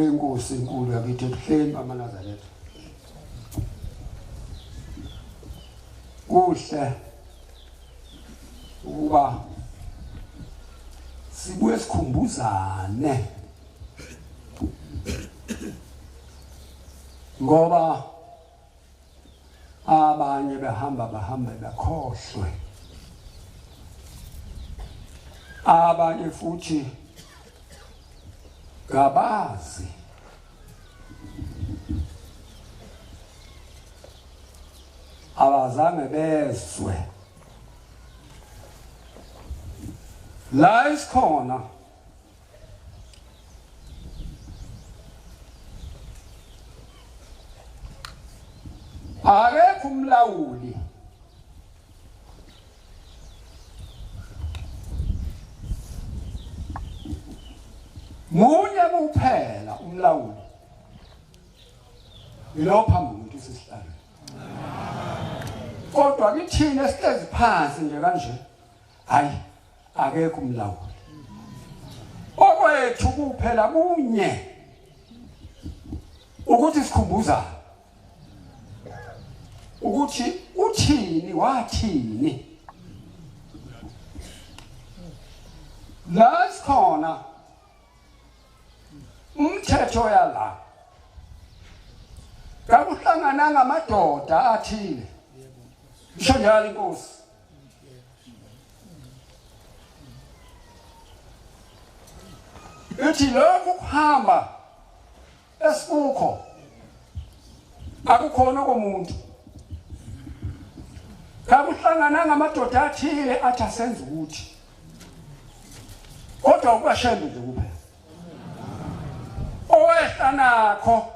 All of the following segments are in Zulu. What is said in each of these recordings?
lenkosi enkulu yakithi ebuhleni bamaNazaretha. Kuhle ukuba sibuye sikhumbuzane ngoba abanye bahamba bakhohlwe, abanye futhi gabazi abazange bezwe la isikhona akekho umlawuli munye kuphela umlawuli yilo phambi komuntu sisihlalo. Kodwa kithina sihlezi phansi nje kanje, hayi akekho umlawuli. Okwethu kuphela kunye ukuthi sikhumbuza ukuthi uthini wathini la sikhona umthetho yala kakuhlangana ngamadoda athile isho njalo inkosi ethi lokhu kuhamba esibukho akukhona komuntu kakuhlangana ngamadoda athile athi asenze ukuthi kodwa ukashembe nje kuphela owehla nakho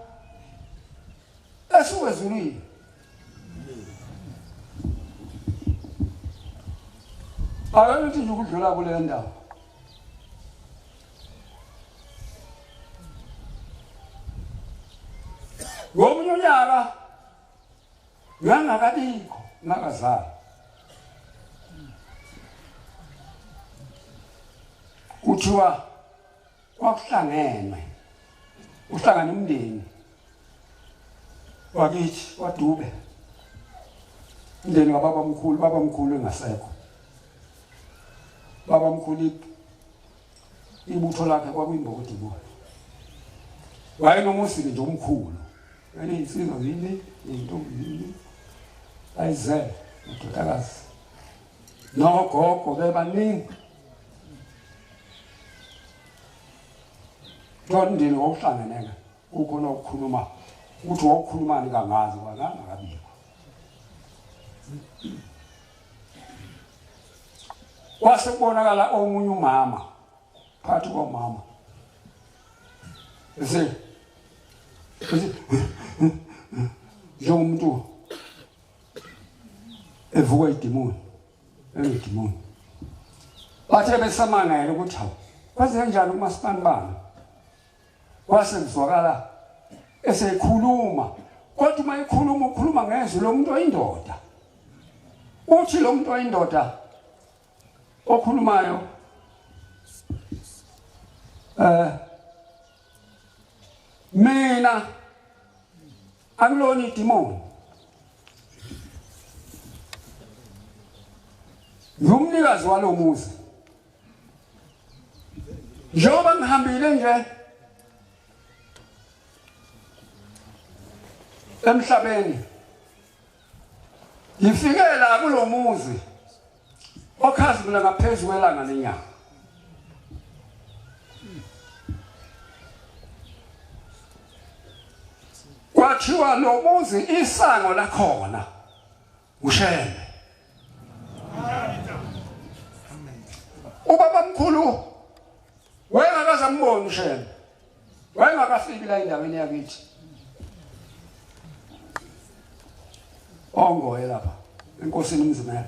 esiwezulile akanithi nje ukudlula kule ndawo ngomunye unyaka ngangakabikho ngakazali kuthiwa kwakuhlangenwe uhlangana umndeni wakithi waDube, umndeni babamkhulu engasekho. Babamkhulu ibutho lakhe kwakuyimbokodo kubo, wayenomusi nje omkhulu, insizwa zini intombi zini ayize udodakazi nogogo bebaningi. Ndini wokuhlangeneka ukhona ukukhuluma ukuthi wokukhulumani kangazi kwangangabikho. Kwase kubonakala omunye umama phakathi komama njengomuntu evuka idimoni engidimoni. Bathe besamangele ukuthi hawu kwaze kanjani umasipani bani kwase kuzwakala esekhuluma, kodwa uma ekhuluma ukhuluma ngezwi lomuntu oyindoda. Uthi lo muntu oyindoda okhulumayo mina angiloni idimoni, ngumnikazi walomuzi. Njengoba ngihambile nje emhlabeni ngifike la kulomuzi okhazimula ngaphezulu kwelanga nenyanga. Kwathiwa lo muzi isango lakhona usheme. Ubabamkhulu wayengakazambona usheme, wayengakafiki la endaweni yakithi ongoye lapha enkosini umzimela.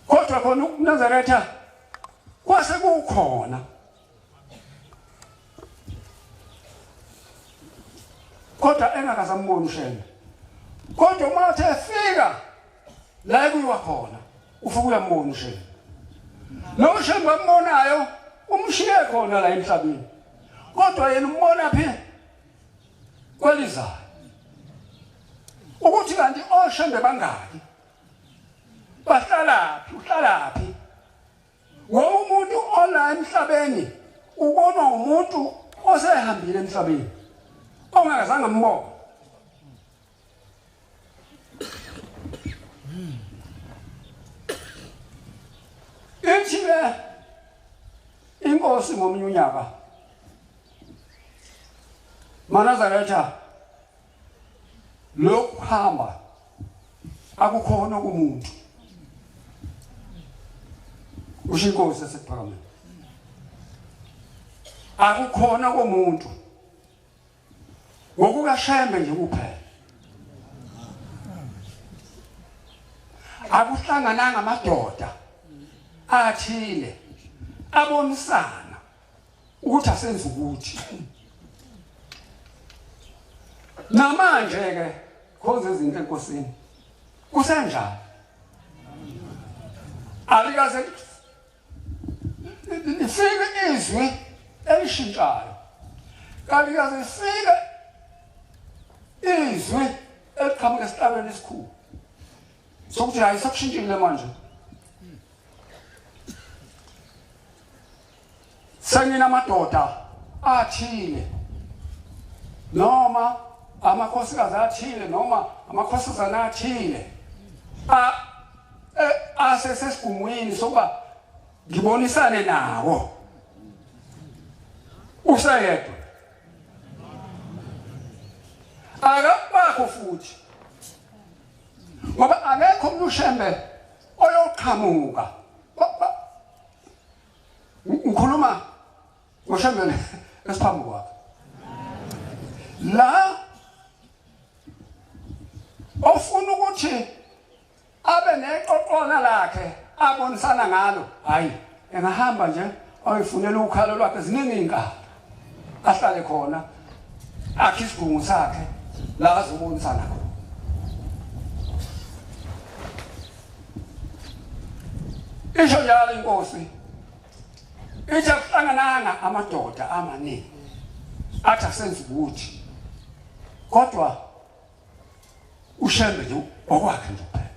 Kodwa khona uNazaretha kwase kukhona kodwa engakazambona usheme. Kodwa uma uthe efika la kuyiwa khona ufike uyambona usheme. Lo sheme wambonayo umshiye khona la emhlabeni. kodwa yena umbona phi kwelizayo ukuthi kanti oshembe bangaki bahlalaphi uhlalaphi umuntu ola emhlabeni ubonwa umuntu osehambile emhlabeni ongazange ambone ithi inkosi ngomnye unyaka Manazaretha lokuhamba akukhona kumuntu usho inkosi esephakameni akukhona komuntu ngokukashembe nje kuphela akuhlangananga amadoda athile abonisana ukuthi asenze ukuthi namanje ke khonze izinto enkosini kusenjalo alikaze lifike izwi elishintshayo kalikaze lifike izwi eliqhamuka esihlabeni esikhulu sokuthi hayi sakushintshile manje senginamadoda athile noma amakhosikazi athile noma amakhosazana athile asesesigumweni sokuba ngibonisane nawo usayedwa akabakho futhi ngoba akekho umshembe oyoqhamuka ngikhuluma ngoshembe esiphambi kwakhe la ofuna ukuthi abe neqoqona lakhe abonisana ngalo hayi engahamba nje ayifunela ukhalo lwakhe ziningi inkalo ahlale khona akhe isigungu sakhe la azobonisana khona isho njalo inkosi ithi akuhlangananga amadoda amaningi athi asenze ukuthi kodwa ushembe nje okwakhe nje kuphela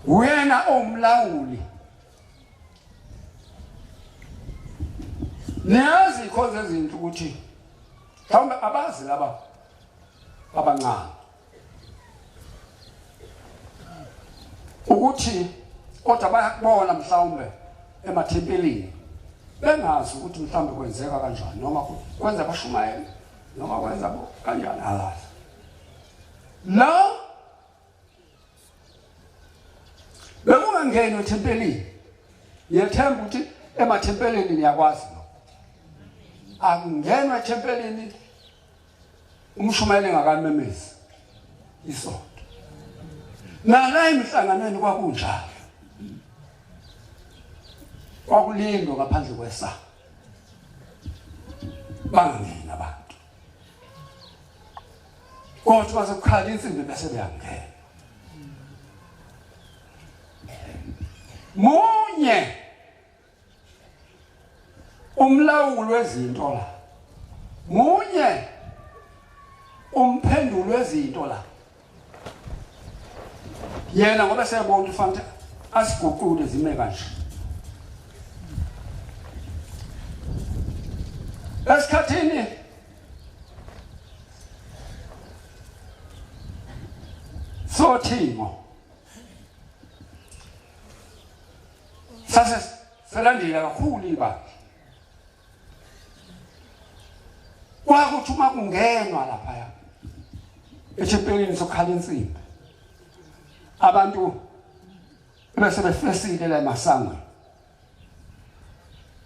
wena omlawuli niyazi ikhonze izinto ukuthi mhlawumbe abazi laba abancane ukuthi kodwa bayakubona mhlawumbe emathempelini bengazi ukuthi mhlawumbe kwenzeka kanjani noma kwenza bashumayela noma kwenza kanjani alazi la bekungangeni ethempelini yethemba ukuthi emathempelini niyakwazi akungenwa ethempelini umshumayeli ngakamemezi isonto nala emihlanganweni kwakunjalo kwakulindwa ngaphandle kwesaka bangangena abantu kodwa bazokukhala insimbi bese beyangena munye umlawuli wezinto la munye umphendulo wezinto la yena ngoba sebona ufanele asiguqule zime kanje esikhathini sothimo sase selandile kakhulu ibandla kwakuthi uma kungenwa lapha ethempelini sokhala insimbi abantu bese befesile la emasangweni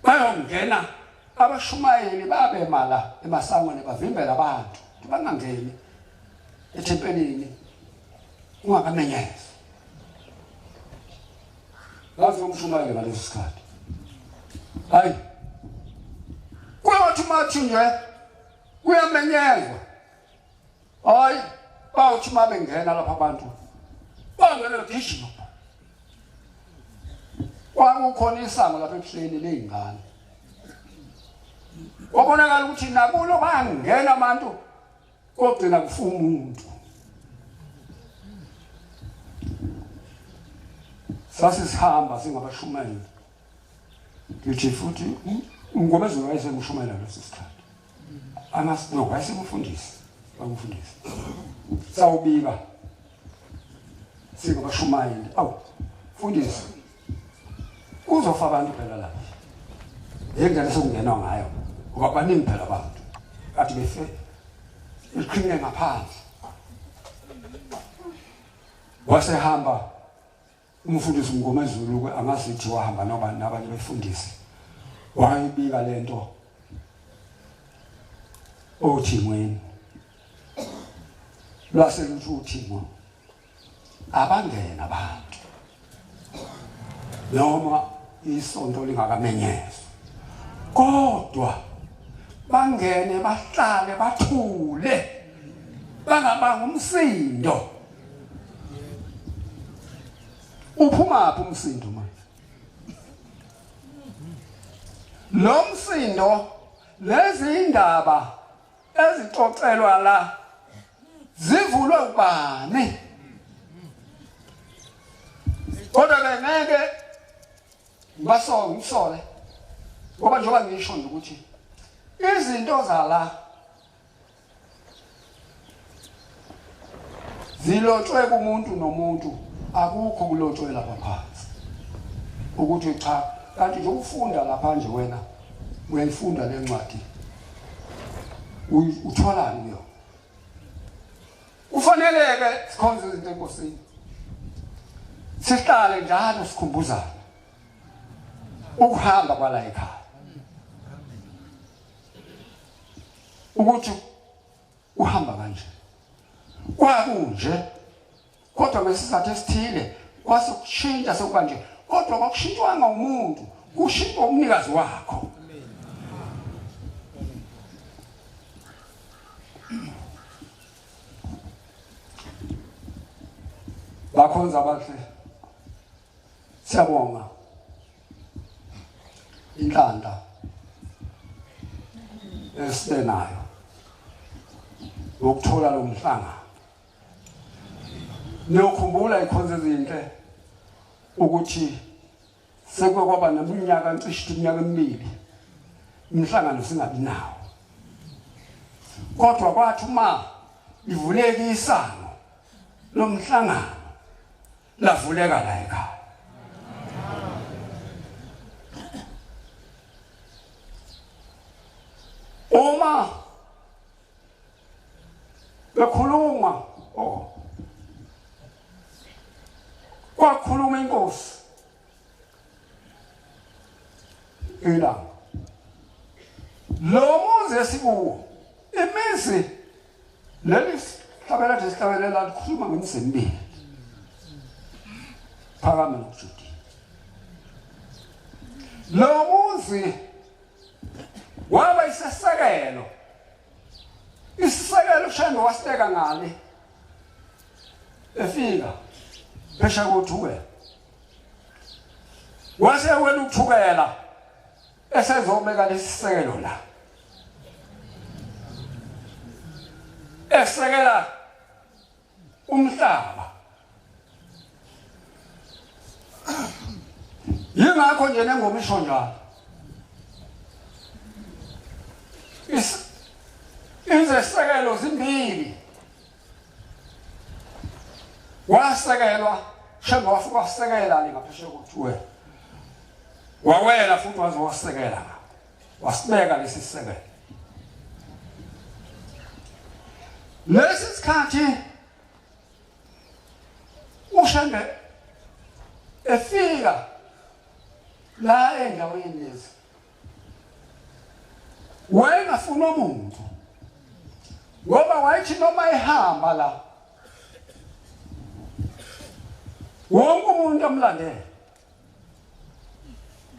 bayongena abashumayeli babe mala emasangweni bavimbela abantu bangangeni ethempelini ungakamenyeza ngazi umshumayeli ngaleso sikhathi hayi kwathi mathi nje kuyamenyezwa hayi bawuthi mabengena lapha abantu bangena gijima kwakukhona isango lapha ebuhleni lezingane Wabonakala ukuthi nakulo bangena abantu ogcina kufa umuntu. Sasihamba singabashumeli. Ngithi futhi uMgomezulu wayesemshumela leso sikhathi. Amasino wayesemfundisi, bangifundisa. Sawubika. Singabashumeli. Awu, fundisi. Uzofa abantu phela lapha. Yengane sokungenwa ngayo. Ngoba baningi phela abantu. Kathi befe iqhine ngaphansi. Wasehamba umfundisi uMgomezulu angasithi wahamba nabanye befundisi. Wayibika lento othimweni. Lwase luthi uthimo abangena abantu. Noma isonto lingakamenyezwa. Kodwa bangene bahlale bathule. Bangabanga umsindo. Uphuma phi umsindo manje? Lo msindo lezi indaba ezixoxelwa la zivulwe ubani? Kodwa ke ngeke ngisole ngoba njengoba ngisho nje ukuthi izinto zala zilotshwe kumuntu nomuntu, akukho kulotshwe lapha phansi ukuthi cha kanti nje ufunda lapha nje wena uyayifunda le ncwadi utholani kuyo. Kufaneleke sikhonze izinto enkosini, sihlale njalo sikhumbuzana ukuhamba kwala ekhaya ukuthi uhamba kanje kwakunje, kodwa ngesizathu esithile kwase kushintsha sekuba nje, kodwa kwakushintshwanga umuntu, kushintshwa umnikazi wakho. Bakhonza abahle, siyabonga inhlanhla esibenayo ukuthola lo mhlanga. Niyokhumbula ikhonze izinhle ukuthi sekwe kwaba neminyaka ncishe iminyaka emibili umhlangano singabi nawo, kodwa kwathi uma ivuleka isango lo mhlangano lavuleka la ekhaya. Uma bekhuluma kwakhuluma inkosi ilanga lo muzi esikuwo imizi leli hlabela nje sihlabelela likhuluma ngemizi phakame nokuJudiya. Lo muzi waba isisekelo uShembe wasiteka ngale efika phesha kothukela, wase wena ukuthukela esezobeka lesisekelo la esekela umhlaba. Yingakho nje nengoma isho njalo, izesekelo zimbili. Wasekelwa Shembe wafika wasekela ngaphesheya kothukela, wawela futhi waze wasekela wasibeka lesi sisekelo. Lesi sikhathi uShembe efika la endaweni lezi wayengafuna umuntu, ngoba wayithi noma ehamba la wonke umuntu amlandele.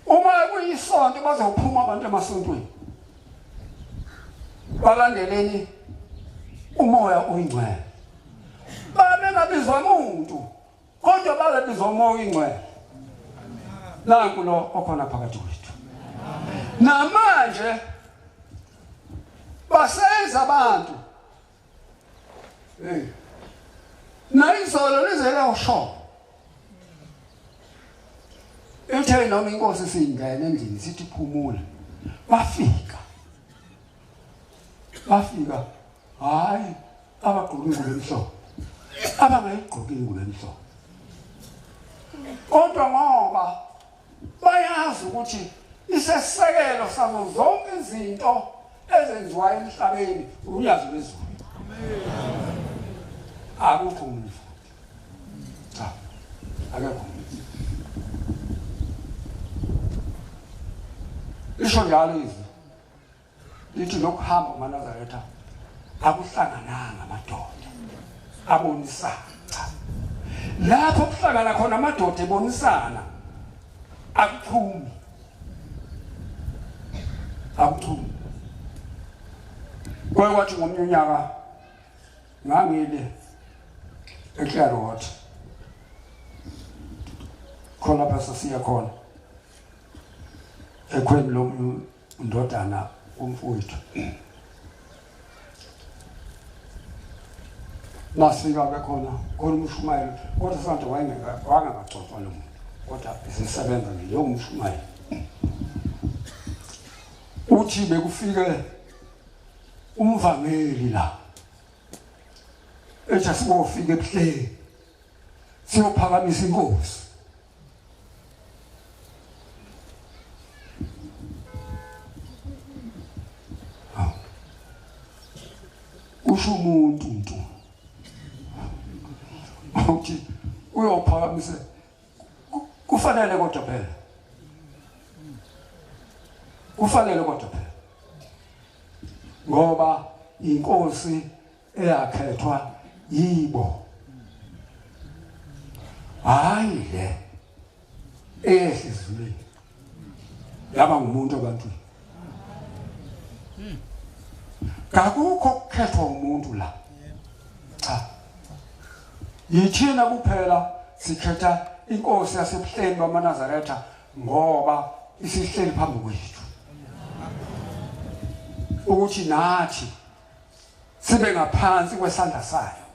Uma kuyisonto bazophuma abantu emasontweni balandeleni umoya oyingcwele, babengabizwa umuntu kodwa babezwa umoya oyingcwele. Nanku lo okhona phakathi kwethu namanje basenza abantu nayizolo lizela usho ethe noma inkosi singene endlini sithi phumula bafika hayi abagqoka ingubo emhlophe abangayigqoki ingubo emhlophe kodwa ngoba bayazi ukuthi isesekelo sazo zonke izinto ezenziwayo emhlabeni uyazi wezulu akukho umuntu cha akekho isho njalo izwi lithi lokuhamba uManazaretha akuhlangananga amadoda abonisana lapho kuhlangana khona amadoda ebonisana akuphumi kwathi ngomnye unyaka ngangile eClaremont khona bese siya khona ekhweni lomunye indodana umfowethu masifika bekhona umshumayeli kodwa santo wangakaxoxwa lo muntu kodwa isisebenza nje umshumayeli uthi bekufike umvangeli la ethi asibofika ebuhleni siyophakamisa inkosi usho umuntu uthi uyophakamisa kufanele kodwa phela ngoba inkosi eyakhethwa yibo hayi le ehlizweni yaba ngumuntu abantu kakukho ukukhethwa umuntu la cha yithina kuphela sikhetha inkosi yasebuhleni bamaNazaretha ngoba isihleli phambi kwethu ukuthi nathi sibe ngaphansi kwesandla sayo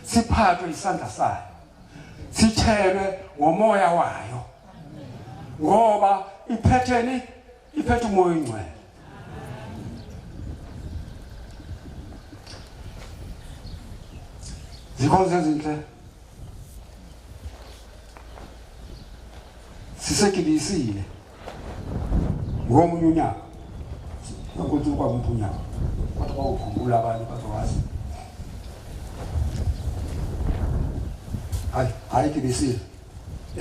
siphathwe isandla sayo sithelwe ngomoya wayo ngoba iphethe umoya oyingcwele zikhona ezinhle sisekilisile ngomunye unyaka ukuthi kwa umpunyaka kodwa bawukhumbula abantu bazowazi hayi kilisile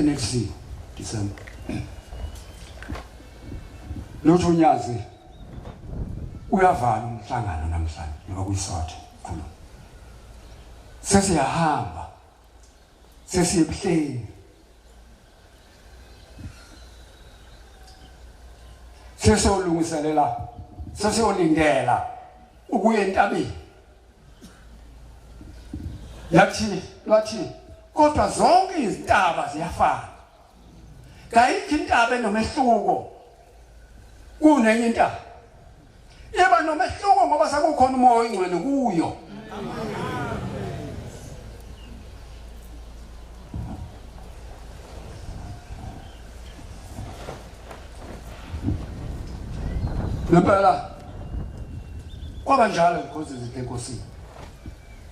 next December lotho unyazi uyavala umhlangano namhlanje ngoba kuyisothe khulu sesiyahamba sesiyebuhleni sesiyolungiselela sesiyolindela ukuya entabeni lathi kodwa zonke izintaba ziyafana kayikho intaba enomehluko kunenye intaba yeba nomehluko ngoba sakukhona umoya oyingcwele kuyo ngempela kwaba njalo inkosi enkosini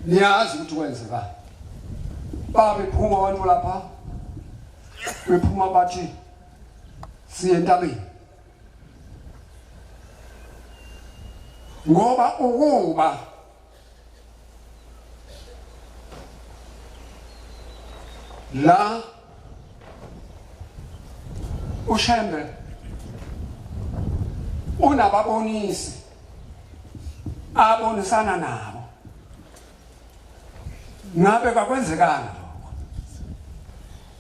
niyazi ukuthi kwenzeka babephuma abantu lapha bephuma bathi siye entabeni ngoba ukuba la uShembe unababonisi abonisana nabo ngabe kakwenzekanga lokho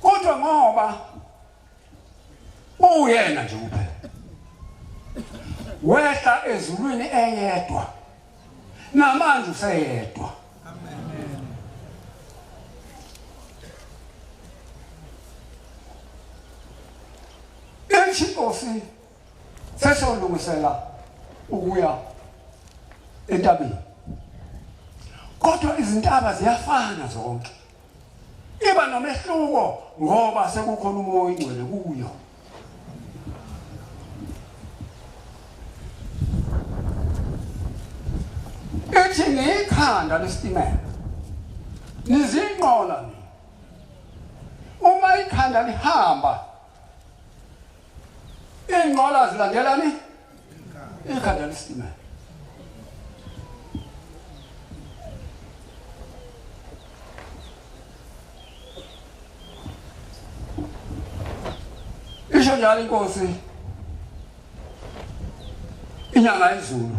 kodwa ngoba uyena nje kuphela wehla ezulwini eyedwa namanje useyedwa inkosi sesolungisela ukuya entabeni. Kodwa izintaba ziyafana zonke. Iba nomehluko ngoba sekukhona umoya oyingcwele kuyo. Ethi ngikhanda lesitimela. Nizinqola ni. Uma ikhanda lihamba inqola zilandelani ikhanda lesitimela. Isho njalo inkosi inyanga yezulu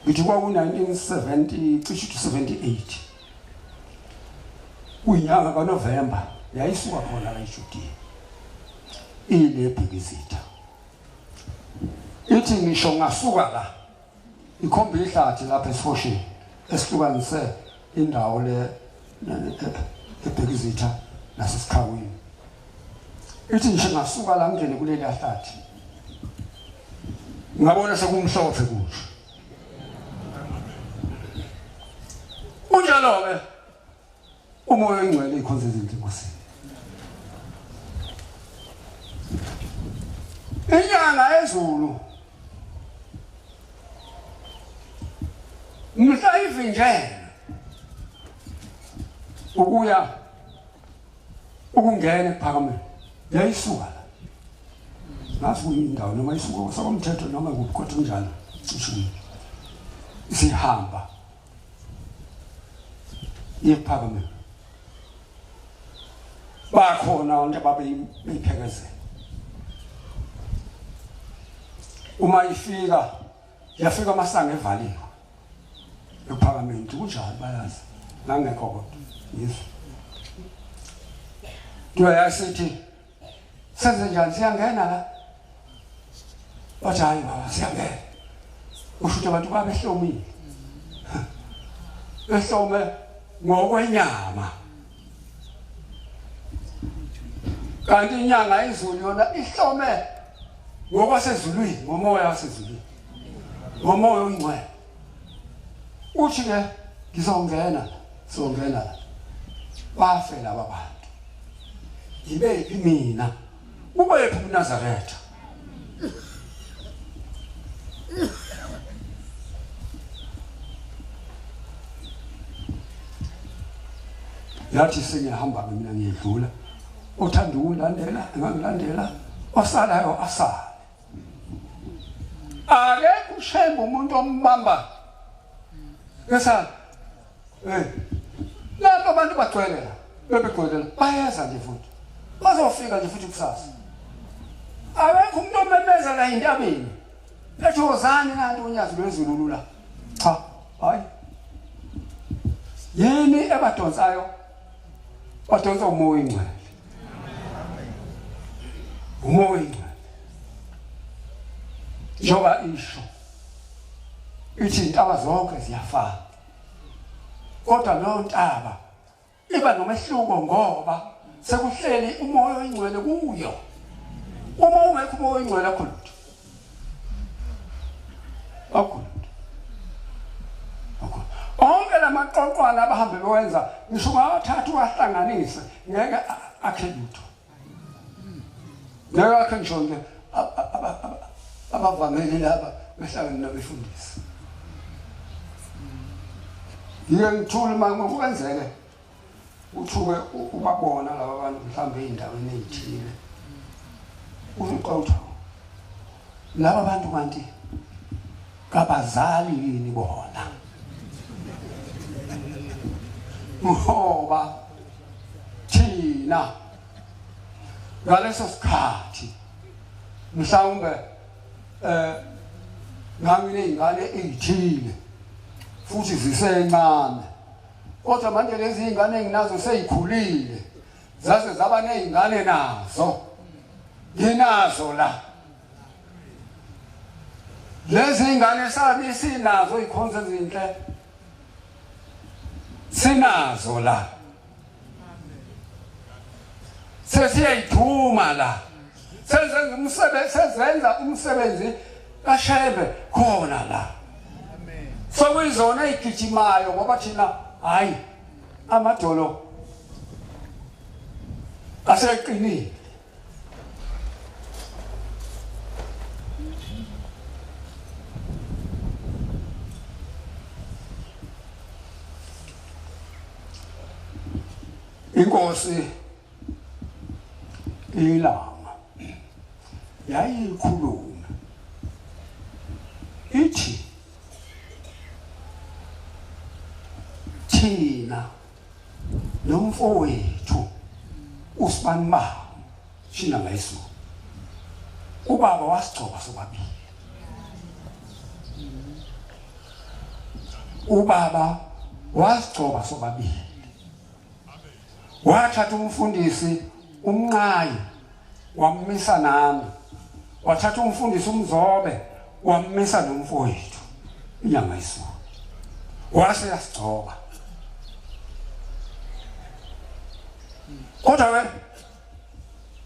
ithi kwaku-1970 cishe 78 kuyinyanga kaNovemba yayisuka khona la eJudiya ile Bhekizitha. Ithi ngisho ngasuka la ikhomba ihlathi lapha esifosheni esihlukanise indawo le eBhekizitha nasesikhawini. Ithi ngisho ngasuka la ngene kuleli hlathi ngabona sekumhlophe kuhle. Unjalo ke umoya oyingcwele ikhonza izinto enkosini. Inyanga yezulu mhla ivinjene ukungena ePhakameni yayisuka la. Nasi kuyindawo noma isuka sakomthetho noma kuphi njalo cishe isihamba ePhakameni. Bakhona abantu ababeyiphelekezela. Uma yafika amasanga evaliwe ePhakameni kunjani bayazi nangekho kodwa Yesu. Yasithi senze njani siyangena la. Bathi hayi baba siyangena. Usho abantu babehlomile. Behlome ngokwenyama. Kanti inyanga yezulu yona ihlome ngokwasezulwini, ngomoya wasezulwini. Ngomoya oyingcwele. Uthi ke ngizongena la. Bafe laba bantu. Yibephi mina? Ubephi uNazaretha? Yathi sengihamba mina ngiyedlula. Uthanda ulandela, engangilandela. Osalayo asala. Ake kushemba umuntu ombamba. Ngesana. Lapho abantu bagcwele la. Bebegcwele bayeza nje futhi. Bazofika nje futhi kusasa. Awekho umuntu omemeza la entabeni. Ethozani nanti unyazi lwezulu la. Cha, hayi. Yini ebadonsayo? Badonsa umoya oyingcwele. Umoya oyingcwele. Njoba isho. Ithi intaba zonke ziyafana. Kodwa lo ntaba iba nomehluko ngoba sekuhleli umoya oyingcwele kuyo. Uma ungekho umoya oyingcwele akho lutho. Onke lamaqoqwana abahambe bewenza ngisho bathathu wahlanganisa ngeke akhe lutho. Ngeke akhe ngisho nje abavameli laba behlangene nabefundisi. Ngithula manje kwenzeke uthuke ubabona laba bantu mhlambe eindaweni ezithile. Uqotho. Laba bantu kanti kabazali yini bona? Ngoba thina ngaleso sikhathi mhlawumbe ngangine ingane ezithile futhi zisencane. Kodwa manje lezi ingane enginazo seyikhulile. Zaze zaba nezingane nazo. Nginazo la. Lezi ingane sabi sinazo ikhonza izinhle. Sinazo la. Sesiyayithuma la. Sezenza umsebenzi kaShebe khona la sokuyizona igijimayo ngoba thina hayi amadolo aseqinile inkosi ilanga yayikhuluma ithi thina nomfowethu uSibanibani shina ngayisu ubaba wasigcoba sobabili ubaba wasigcoba sobabili wathatha umfundisi umnqayi wammisa nami wathatha umfundisi umzobe wammisa nomfowethu inyanga yesonto wase yasigcoba kodwa ke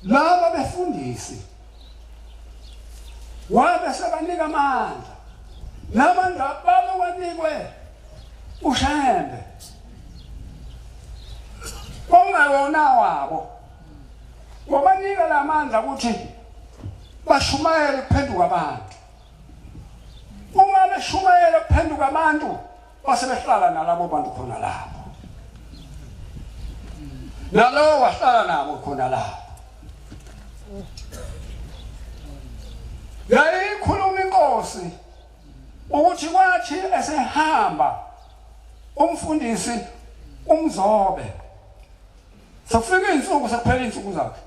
laba befundisi wabe sebanika amandla namandla babe wanikwe uShembe ongawona wabo wabanika lamandla ukuthi bashumayele kuphenduka abantu uma beshumayele kuphenduka abantu basebehlala nalabo bantu khona lapho nalo wahlala nabo khona lapho yayikhuluma inkosi ukuthi kwathi esehamba umfundisi umzobe sofika insuku sekuphela insuku zakhe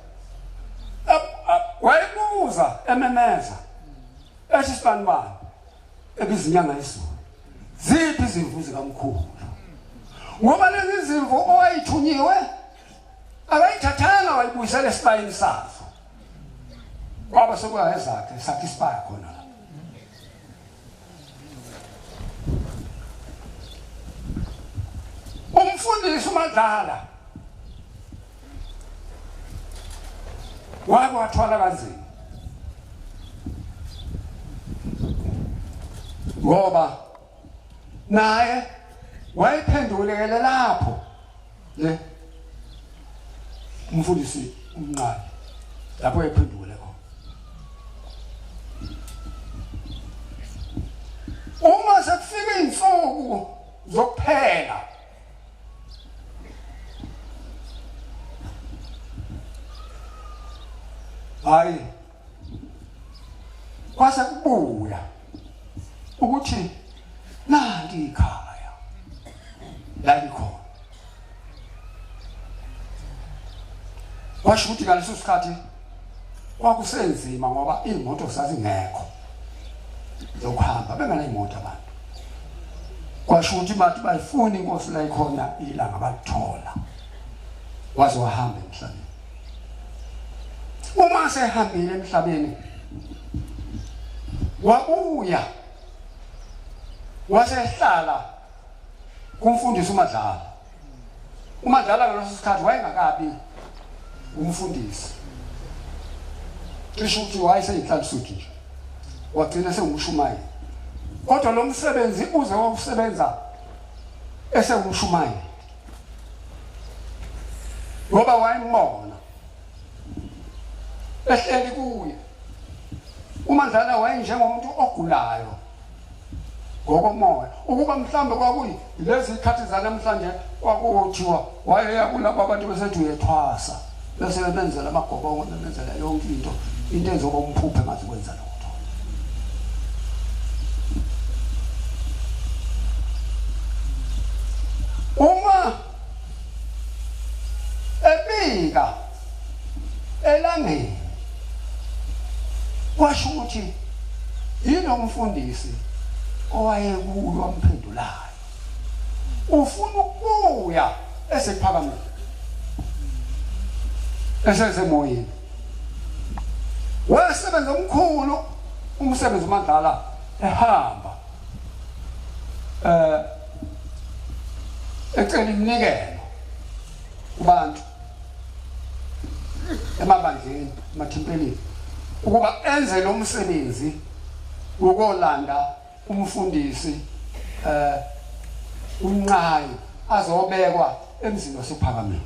wayibuza ememeza ethi Sibanibani ebizinyanga yesizulu ziphi izimvu zikamkhulu ngoba lezi zimvu owayithunyiwe akayithathanga wayibuyisela esibayeni sazo kwaba sekuyezakhe sakhe isibaya khona la umfundisi uMadlala wake wathwala kanzima ngoba naye wayephendulekele lapho le umfundisi umnqayi lapho ephendukele khona uma sekufika insuku zokuphela hayi kwase kubuya ukuthi nanti ikhaya la likhona kwasho ukuthi ngaleso sikhathi kwakusenzima ngoba imoto zazingekho zokuhamba benganayimoto abantu kwasho ukuthi bathi bayifuna inkosi la ikhona ilanga balithola waze wahamba emhlabeni uma sehambile emhlabeni wabuya wasehlala kumfundisi uMadlala ngaleso sikhathi wayengakabi umfundisi cishe ukuthi wayeseyinhlansuthi nje wagcina sengumshumayeli kodwa lo msebenzi uze wokusebenza esengumshumayeli ngoba wayembona ehleli kuye uMadlala wayenjengomuntu ogulayo ngokomoya ukuba mhlambe kwakuyi lezi ikhathi zanamhlanje kwakuthiwa wayeya kulabo abantu besethi uyethwasa bese benzela amagobongo benzela yonke into ezoba umphuphe ngathi kwenza lokho uma ebika elangeni kwasho ukuthi yilo umfundisi owayekulo wamphendulayo ufuna ukubuya esephakameni esesemoyeni wasebenza omkhulu umsebenzi uMadlala ehamba ecela iminikelo kubantu emabandleni emathempelini ukuba enze lo msebenzi ukolanda umfundisi unqayi azobekwa emzini wasephakameni.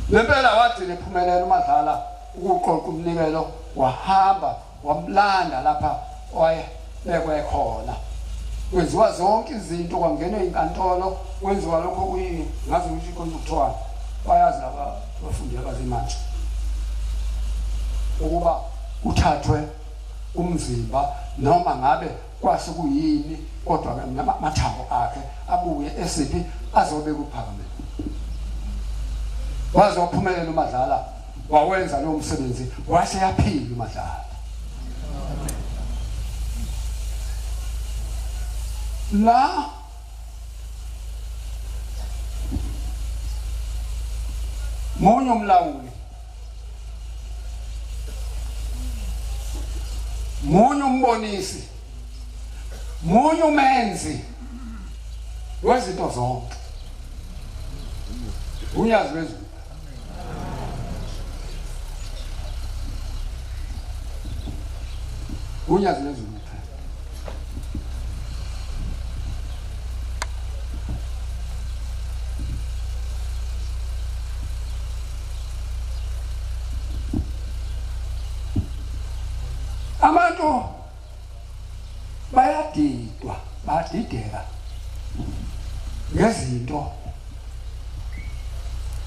Lempela wathi lephumelela uMadlala ukuqoqa umnikelo wahamba wamlanda lapha wayebekwe khona. Kwenziwa zonke izinto kwangena inkantolo kwenziwa lokho kuyini ngazi ukuthi konke kuthiwa bayazi laba bafundi abazimanje ukuba uthathwe umzimba noma ngabe kwase kuyini kodwa ke amathambo akhe abuye esiphi azobeka uphakameni. Waze waphumelela uMadlala wawenza lo msebenzi wase yaphila uMadlala. La munye umlawuli munye umbonisi munye umenzi wezinto zonke uyazi wezulu uyazi wezulu abantu bayadideka ngezinto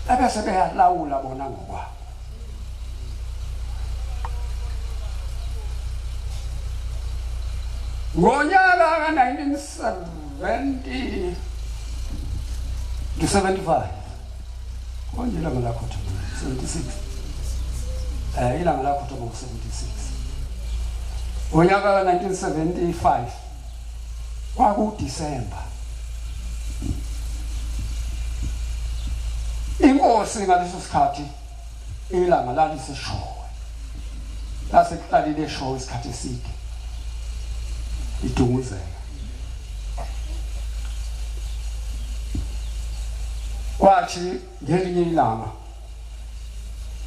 abese beyalawula bona ngokwabo. Ngonyaka ka 1970 to 75 konje ilanga lakho 76 ilanga lakho 76 ngonyaka ka 1975 kwaku December inkosi ngaleso sikhathi ilanga laliseshowe lasekuqalile eshowe isikhathi eside idunguzela kwathi ngelinye ilanga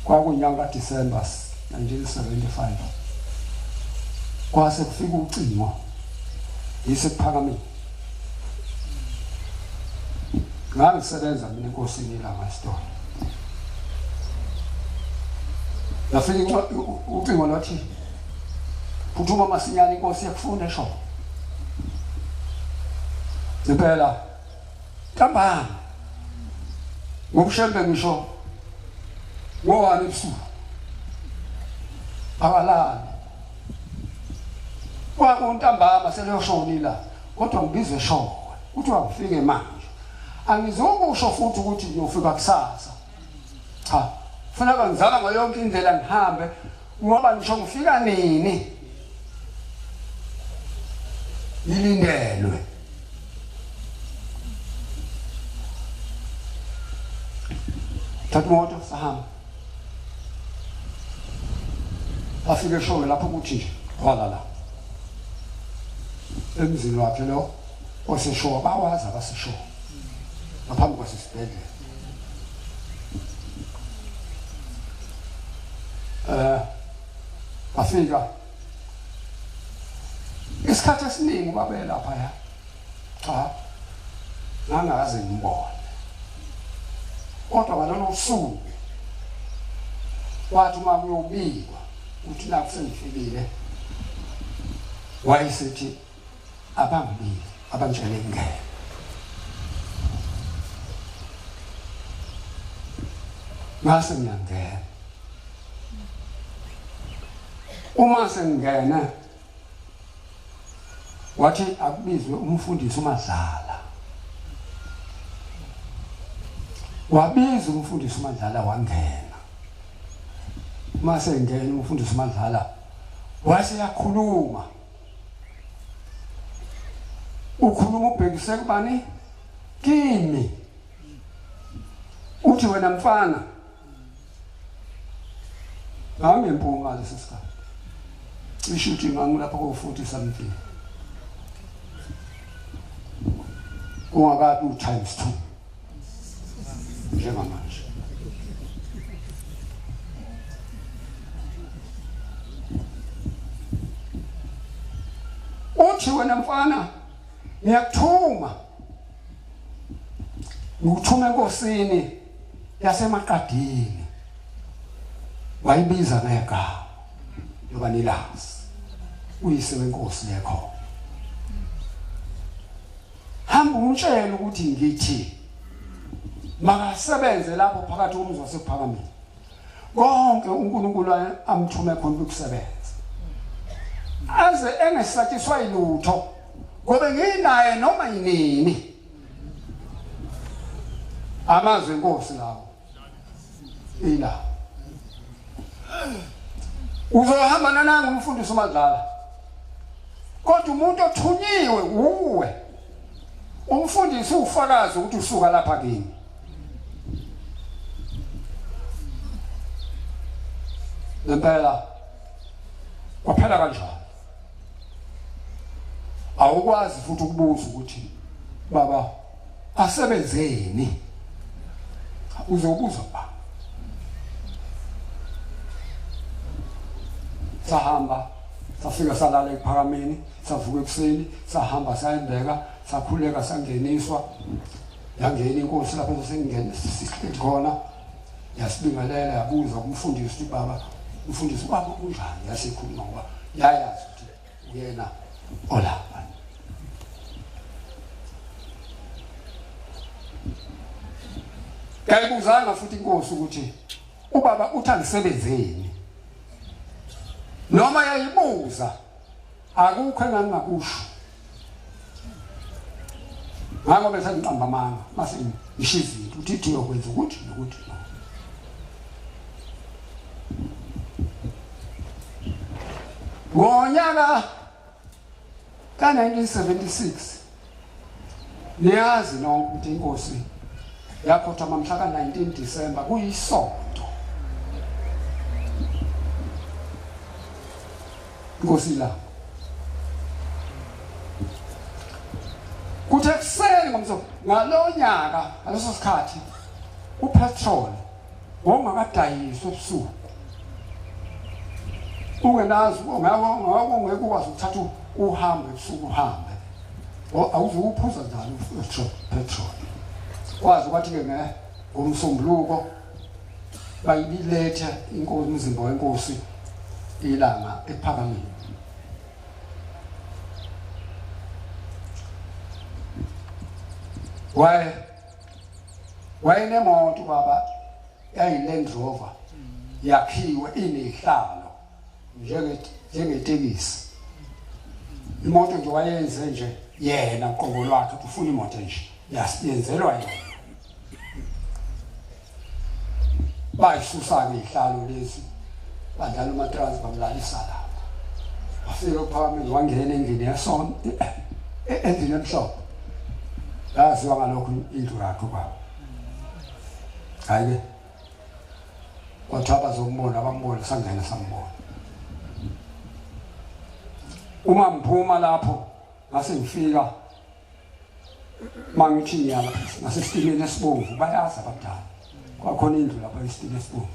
kwakunyanga December 1975 kwase kufika ucingo yisekuphakameni ngisebenza mina enkosini ilanga isitolo lafika ucingo lathi phuthuma masinyane inkosi yakufuna esho impela ntambama ngokushembe ngisho ngowani ebusuku akalala kwakuntambama seleyoshonila kodwa ngibizwe eshowe uthi wangifike manje angizokusho futhi ukuthi ngiyofika kusasa cha kufanele ngizama ngayo yonke indlela ngihambe ngoba ngisho ngifika nini ilindelwe thatha imoto sahamba afike eshowe lapho ukuthi nje walala emzini wakhe lo oseshowe bawazi abaseshowe ngaphambi kwasesibhedlela afika isikhathi esiningi ubabe lapha ya cha ngangaze ngimbone kodwa ngalolu suku wathi uma kuyobikwa uthi la kusengifikile wayesethi abangibili abanjele ingeke ngase ngiyangena uma sengena wathi akubizwe umfundisi uMadlala wabiza umfundisi uMadlala wangena mase ngene umfundisi uMadlala wase yakhuluma ukhuluma ubhekise kubani kimi uthi wena mfana nami impunga lesisikhathi ishuthi ngangilapha ko40 something ungakabi times 2 njengamanje wena mfana ngiyakuthuma ngikuthuma enkosini yaseMaqadini wayibiza ngegama yoba nilazi uyise wenkosi lekho hamba umtshela ukuthi ngithi makasebenze lapho phakathi komuzi wasephakameni konke uNkulunkulu amthume khona ukusebenza aze engesatiswa ilutho ngoba nginaye noma yinini amazwi enkosi lawo ila uzohamba nananga umfundisi uMadlala kodwa umuntu othunyiwe uwe umfundisi ufakazi ukuthi usuka lapha kini lempela kwaphela kanjalo awukwazi futhi ukubuza ukuthi baba asebenzeni uzobuza ba sahamba safika salala ePhakameni savuka ekuseni sahamba sayembeka sakhuleka sangeniswa yangena inkosi lapho sesingene sisihleli khona yasibingelela yabuza kumfundisi ukuthi baba umfundisi baba kunjani yasikhuluma ngoba yayazi ukuthi uyena olapha kayibuzanga futhi inkosi ukuthi ubaba uthi angisebenzeni noma yayibuza akukho engangakusho ngakho bese ngiqamba amanga mase ngishizile uthi ithi yokwenza ukuthi nokuthi ngonyaka ka-1976 niyazi nonke ukuthi inkosi yakhothama mhla ka-19 Disemba kuyisonto inkosi la kuthe kuseni ngomso ngalonyaka ngaleso sikhathi upetrol wongakadayiswa ebusuku ungenazi ungeke ukwazi ukuthatha uhambe ebusuku uhambe awuzuphuza njalo petrol kwazi ukuthi ke ngomsombuluko bayilethe inkosi umzimba wenkosi ilanga ePhakameni wayenemoto baba yayiLand Rover yakhiwe inehlalo njengetekisi imoto nje wayenze nje yena uqobo lwakhe ufuna imoto nje yasiyenzelwa yena bayisusa ke ihlalo lezi badlala umatrans bamlalisa lapha wafika ePhakameni wangena endlini yasonto endlini emhlophe yaziwa ngalokho indlu yakhe baba hayi kwathi abazombona abambona sangena sambona uma mphuma lapho ngase ngifika mangithi nyala ngasesitimeni esibomvu bayazi abadala kwakhona indlu lapha esitimeni esibomvu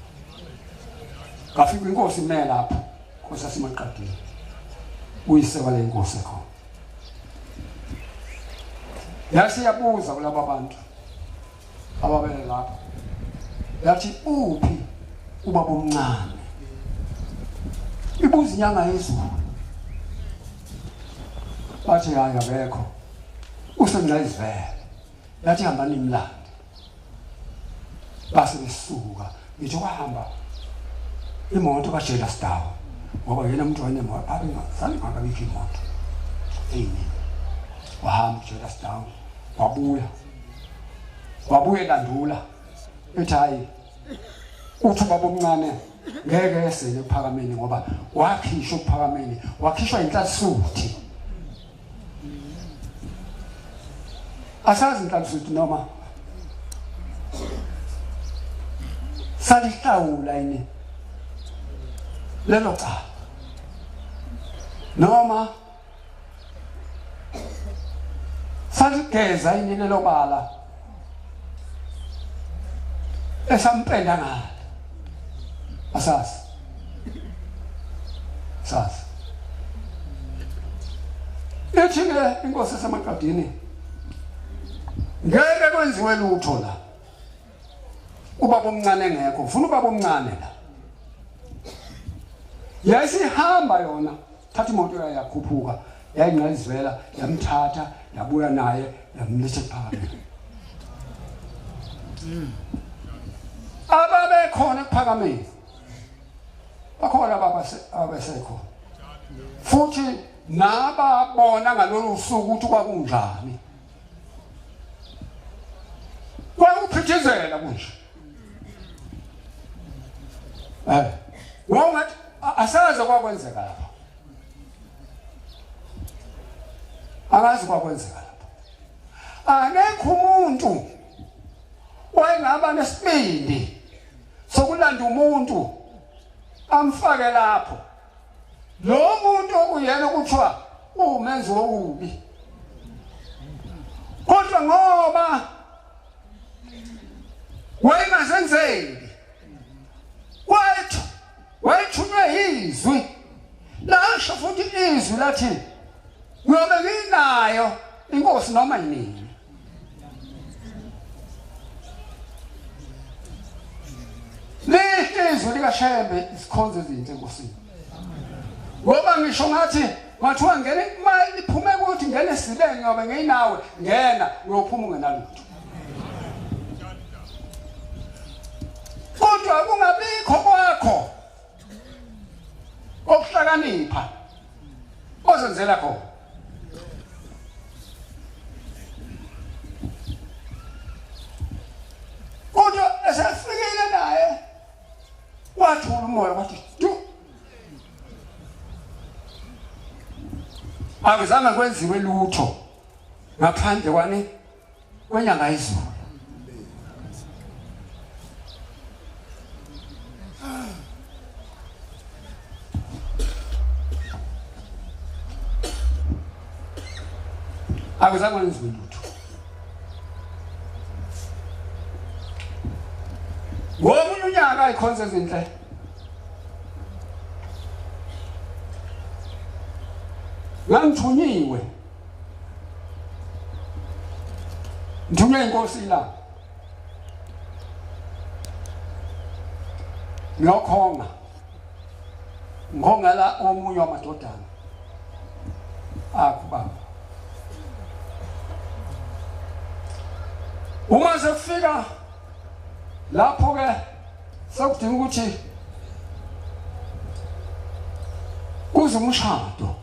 ngafika inkosi imela lapho inkosi yaseMaqadini uyiseka le inkosi khona yathi yabuza kulabo bantu ababele lapho yathi uphi ubaba omncane ibuza inyanga yezulu bathi hayi abekho usengayizivela yathi hamba nimlande base besuka ngisho kwahamba imoto kaJela Stawa ngoba yena umuntu wayenemoto abengazali ngakabikho imoto eyini wahamba uJela Stawa wabuya elandula ethi hayi uthi baba omncane ngeke esele ePhakameni ngoba wakhishwa ePhakameni wakhishwa inhlansuthi asazi inhlansuthi noma salihlawula ini lelo cha noma saligeza ini lelo bala esampenda ngalo asazi ethi ke inkosi eseMaqadini ngeke kwenziwe lutho la ubaba omncane engekho ufuna ubaba omncane la yayisihamba yona thatha imoto yakhuphuka yayingalizwela yamthatha yabuya naye yamletha ePhakameni ababe khona ePhakameni bakhona ababesekho futhi nababona ngalolu suku ukuthi kwakunjani kwakuphithizela kunje wonke asaze kwakwenzeka lapha akazi kwakwenzeka lapha akekho umuntu wayengaba nesibindi sokulanda umuntu amfake lapho lo muntu okuyena kuthiwa umenzi wokubi kodwa ngoba wayengazenzeli wayethunywe izwi lasho futhi izwi lathi ngoba nginayo inkosi noma yini lizwi likaShembe isikhonzo izinto enkosini ngoba ngisho ngathi ngathiwa ngene imali iphume ukuthi ngene esibenge ngoba ngeyinawe ngena uyophuma ungenalutho kodwa kungabikho kwakho okuhlakanipha ozenzela khona kodwa esefikile naye wathula umoya wathi du akuzange kwenziwe lutho ngaphandle kwenyanga yezulu akuzange kwenziwe lutho ngomunye unyaka ikhonze ezinhle ngangithunyiwe ngithunywe inkosi ilanga ngiyokhonga ngongela omunye wamadodana akho baba uma sefika lapho ke sekudinga ukuthi kuze umshado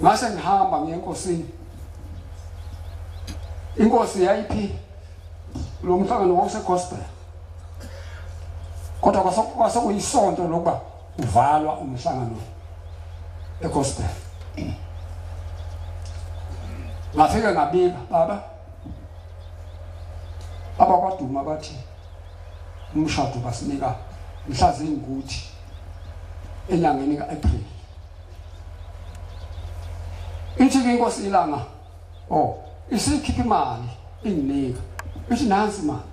ngase ngihamba ngiye enkosini inkosi yayiphi lo mhlangano wawusegospel kodwa kwasokuyisonto lokuba uvalwa umhlangano egospel ngafika ngabika baba abakwaduma bathi umshado basinika mhla zingukuthi enyangeni kaApril ithi inkosi ilanga isikhipha imali inginika ithi nansi imali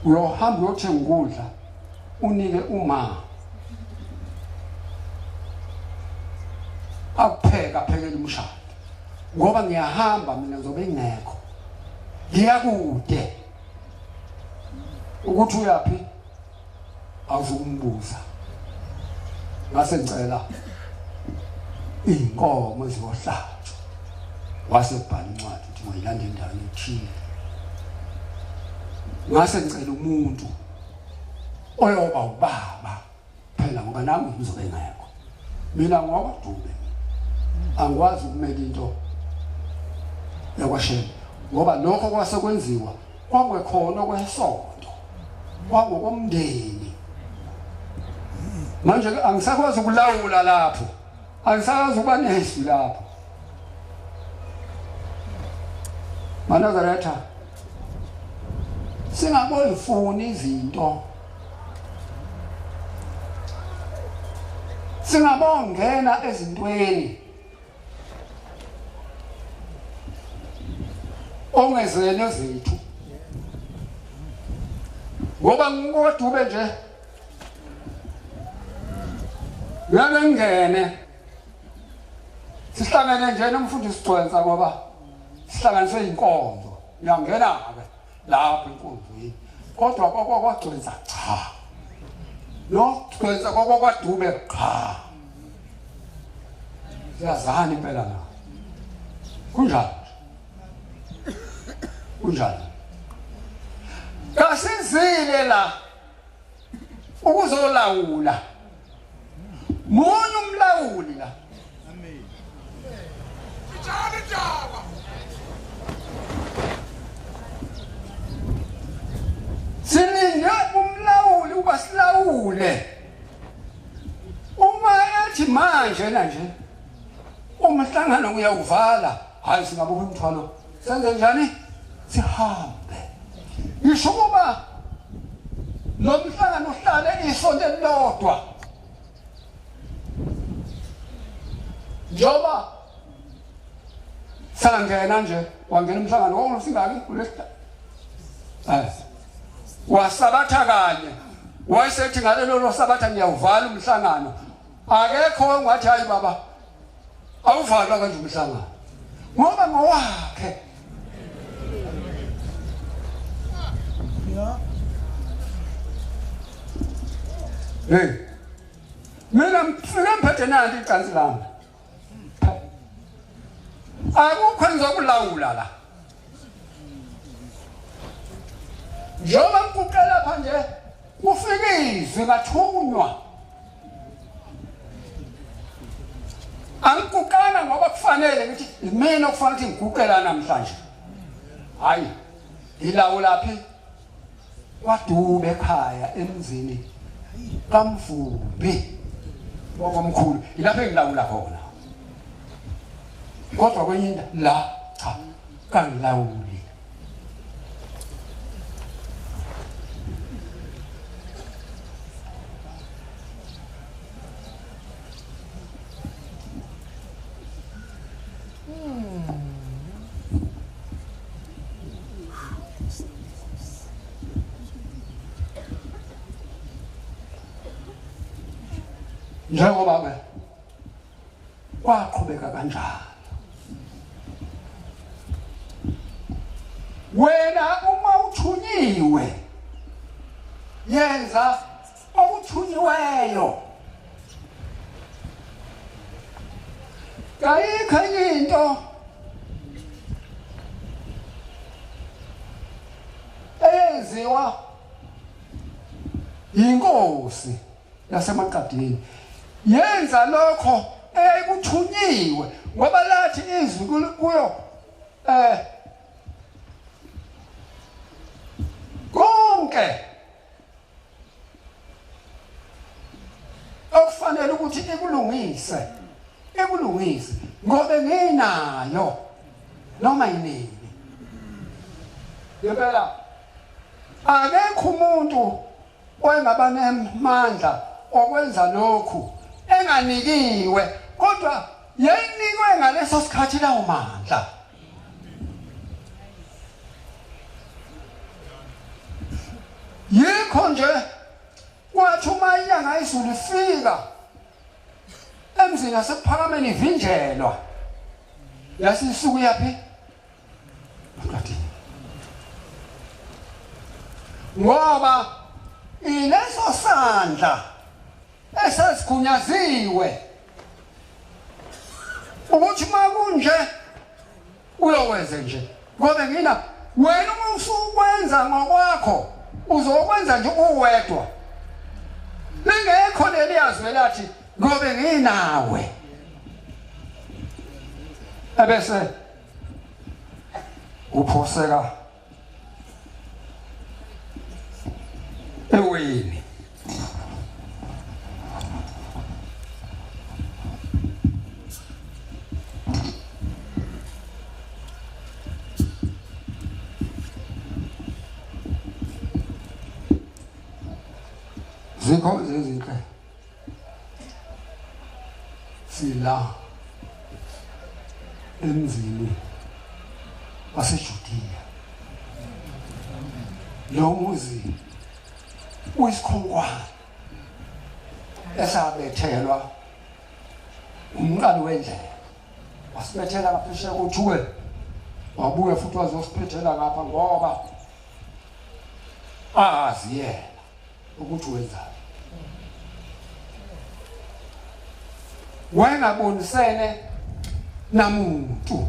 uyohamba uyothenga ukudla unike uma aphekele umshado ngoba ngiyahamba mina ngizobe ngekho ngiyakude ukuthi uyapi awuzukumbuza ngase ngicela inkomo eziyohlatshwa wasebhala incwadi ukuthi ngiyilanda endaweni ethile ngase ngicela umuntu oyoba ubaba phela ngoba nami ngizobe ngekho mina ngoba Dube angikwazi ukumela into yakwaShembe ngoba lokho kwasekwenziwa kwakwekhona kwesonto kwangokomndeni manje angisakwazi ukulawula lapho angisakwazi ukuba nezwi lapho Manazaretha singaboyifuni izinto singabongena ezintweni ongezene zethu ngoba ngoDube nje ngeke ngene sihlangene nje nomfundisi Gcwensa ngoba sihlanganiswe inkonzo uyangena ke lapho inkonzweni kodwa kwagcwensa cha lo Gcwensa kwadube cha siyazana impela na kunjani kasizile la ukuzolawula munye umlawuli la amen sininge umlawuli ubasilawule uma ethi manje na nje umhlangano uyawuvala hayi singabuka umthwalo senze njani sihambe ngisho kuba lo mhlangano uhlale isonto elilodwa njoba sangena nje wangena umhlangano wawusingaki kulesta wasabatha kanye wayesethi ngalelo sabatha ngiyawuvala umhlangano akekho ongathi hayi baba awuvalwa kanje umhlangano ngoba ngowakhe mina mfike mphethe nanti icansi lami akukho engizokulawula la njengoba ngikuqela lapha nje kufikizwe ngathunywa angikukana ngoba kufanele ukuthi mina okufanele ukuthi ngiguqela namhlanje hayi ilawula phi kwaDube ekhaya emzini kaMvumbi ngokomkhulu ilapho engilawula khona kodwa kwenye indawo la cha kangilawuli njengoba kwaqhubeka kanjalo wena uma uthunyiwe yenza okuthunyiweyo kayikho into eyenziwa inkosi yasemaqadini yenza lokho eyikuthunyiwe ngoba lathi izwi kuyo konke okufanele ukuthi ikulungise ngoba nginayo noma yini ngempela akekho umuntu oyengaba nemandla okwenza lokhu enganikiwe kodwa yayinikwe ngaleso sikhathi lawo mandla yikho nje kwathi uma inyanga izulu ifika emzini yasePhakameni ivinjelwa yasisuku yaphi ngoba ileso sandla esasigunyaziwe ukuthi makunje uyokwenza nje ngoba ngina wena uma usukwenza ngokwakho uzokwenza nje uwedwa lingekho leliyazwe lathi ngoba nginawe ebese uphoseka eweni zikho zezinhle sila emzini waseJudiya lo muzi uyisikhonkwane esabethelwa umqali wendlela wasibethela ngaphesheya kojuwe wabuya futhi wazosiphethela ngapha ngoba azi yena ukuthi wenzani wayengabonisene namuntu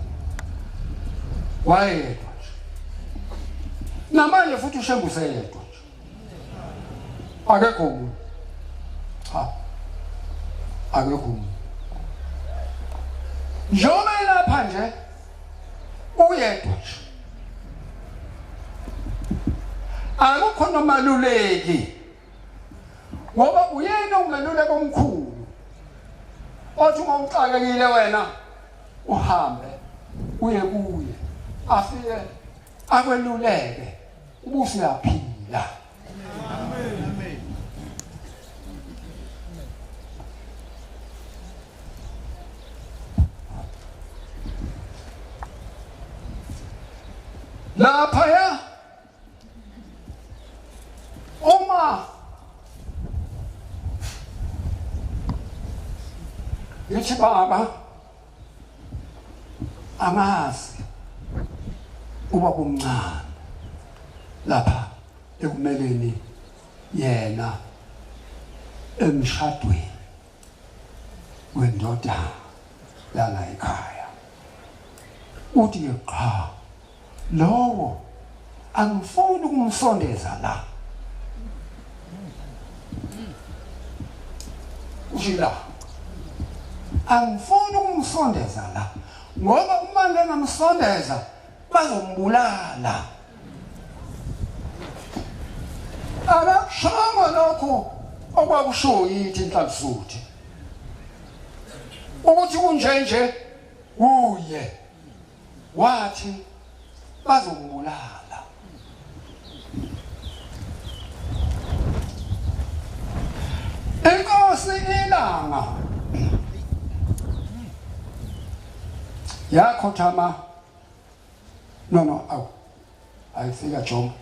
wayedwa nje namanje futhi uShembuze yedwa nje akekho umuntu akekho umuntu njengoba elapha nje uyedwa nje akukho nomaluleki ngoba uyena umeluleki omkhulu othi uma uxakekile wena uhambe uye kuye afike akweluleke ubuso uyaphila. Amen. Lapha ya uma yithi baba amazi uba kumncane lapha ekumeleni yena emshadweni wendoda lana ekhaya uthi qha lowo angifuni ukumsondeza la ujila angifuni ukumsondeza la ngoba uma ngingamsondeza bazombulala akakushanga lokho okwakusho yithi inhlansuthi ukuthi kunjenje uye wathi bazombulala. Inkosi ilanga yakhothama no awu ayifika Jomo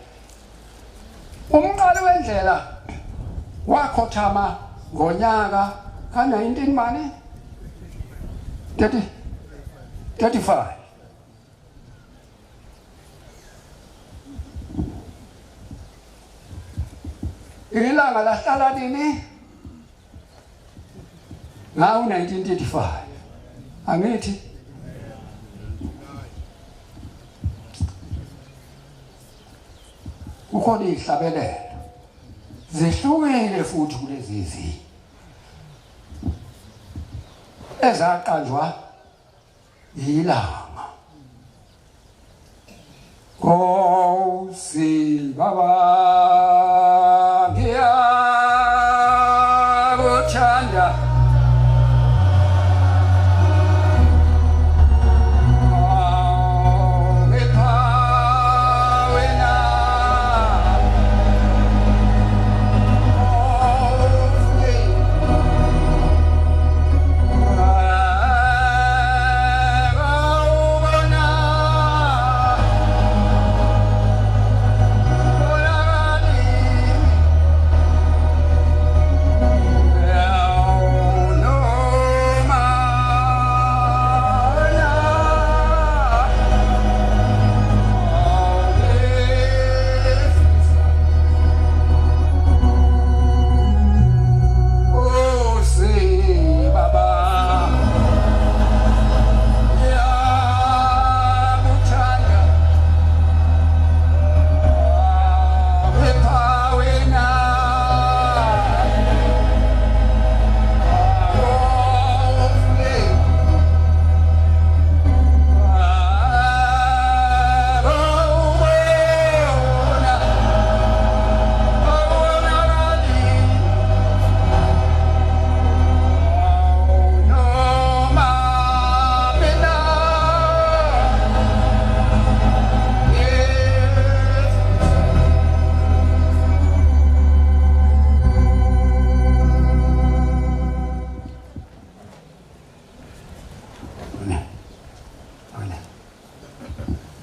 umqali wendlela wakhothama ngonyaka ka-19 mani 35 ilanga lahlala nini ngawo 1935 angithi ukhona ihlabelelo zehlukile futhi kulezi izinto ezaqanjwa ilanga Nkosi baba ngiyakuthanda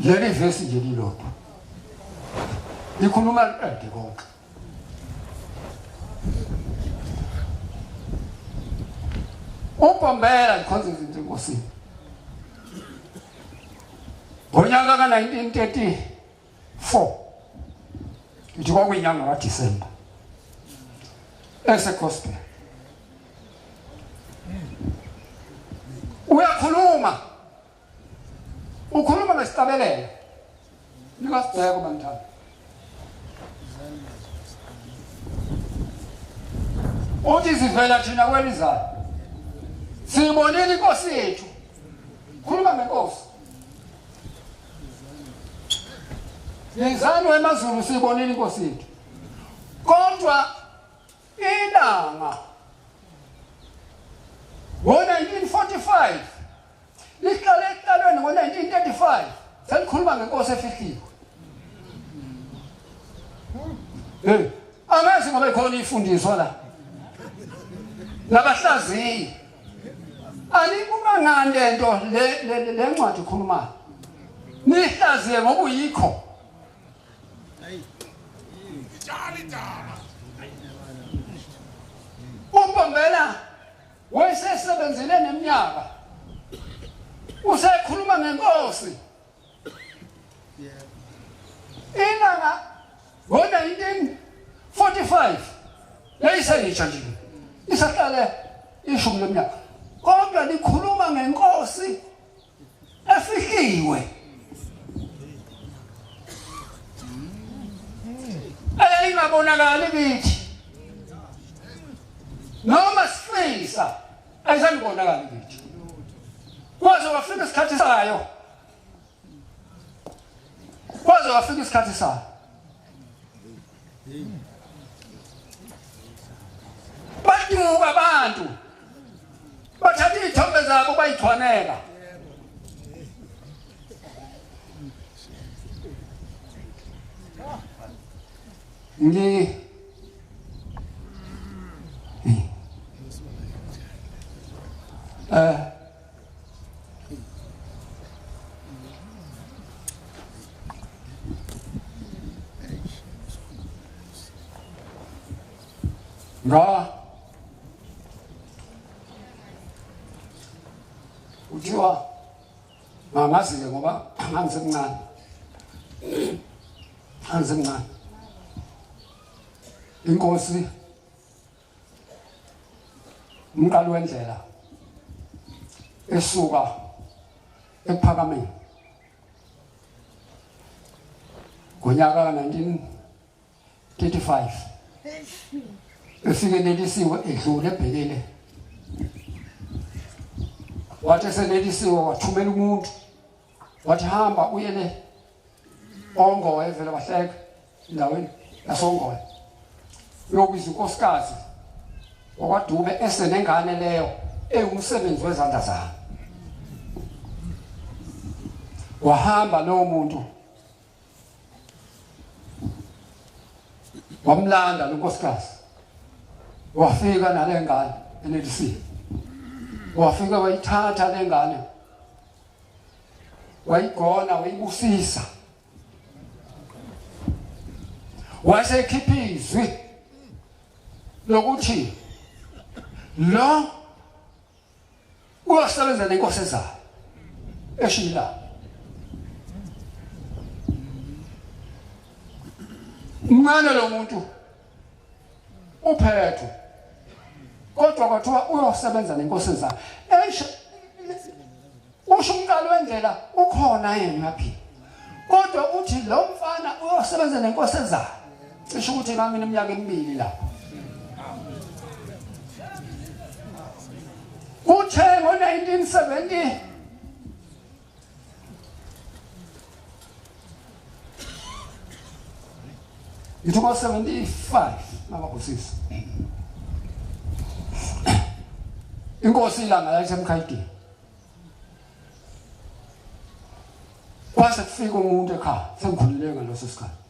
leli vesi nje lilodwa likhuluma liqede konke uBombela likhonza izinto enkosini ngonyaka ka 1934 ngithi kwakuyinyanga kaDisemba esegospel uyakhuluma ukhuluma ngesitabelelo nikasibheke bantwana uthi sivela thina kwelizayo sibonile inkosi yethu khuluma ngenkosi yenzani wemazulu sibonile inkosi yethu kodwa ilanga ngo-1945 lihlale ekuqalweni ngo-1935 selikhuluma ngenkosi efihliwe angazi ngoba ikhona ifundiswa la nabahlaziyi anikuma ngani lento le ncwadi ikhulumayo nihlaziye ngoba uyikho uMbombela wayesebenzele neminyaka usekhuluma ngenkosi ilanga ngo-1945 yayiseyitsha nje isahlale ishumi leminyaka kodwa likhuluma ngenkosi efihliwe ayingabonakali kithi noma sifisa ayisangibonakali kithi kwaze wafika isikhathi sayo badimuka abantu bathatha izithombe zabo bayithwanela uthiwa ngangazile ngoba ngangisemncane inkosi umqali wendlela esuka ePhakameni ngonyaka ka 1935 efike nelisiwe edlule ebhekele wathi senelisiwe wathumela umuntu wathi hamba uyele ongoye vele bahleke endaweni yasongoye uyobiza unkosikazi okwaDube esenengane leyo eyumsebenzi wezandla zakhe wahamba lowo muntu wamlanda lo nkosikazi wafika nale ngane enelisiwe wafika wayithatha le ngane wayigona wayibusisa wasekhipha izwi lokuthi lo uyosebenza nenkosi ezayo eshila umncane lo muntu uphethwe kodwa kwathiwa uyosebenza nenkosi ezayo usho umqali wendlela ukhona yena phi kodwa uthi lo mfana uyosebenza nenkosi ezayo cishe ukuthi ngangineminyaka emibili la uthe ngo-1970 ithi ngo-75 nababusisi inkosi ilanga layisemkhayidini kwase kufika umuntu ekhaya sengikhulile ngaloso sikhathi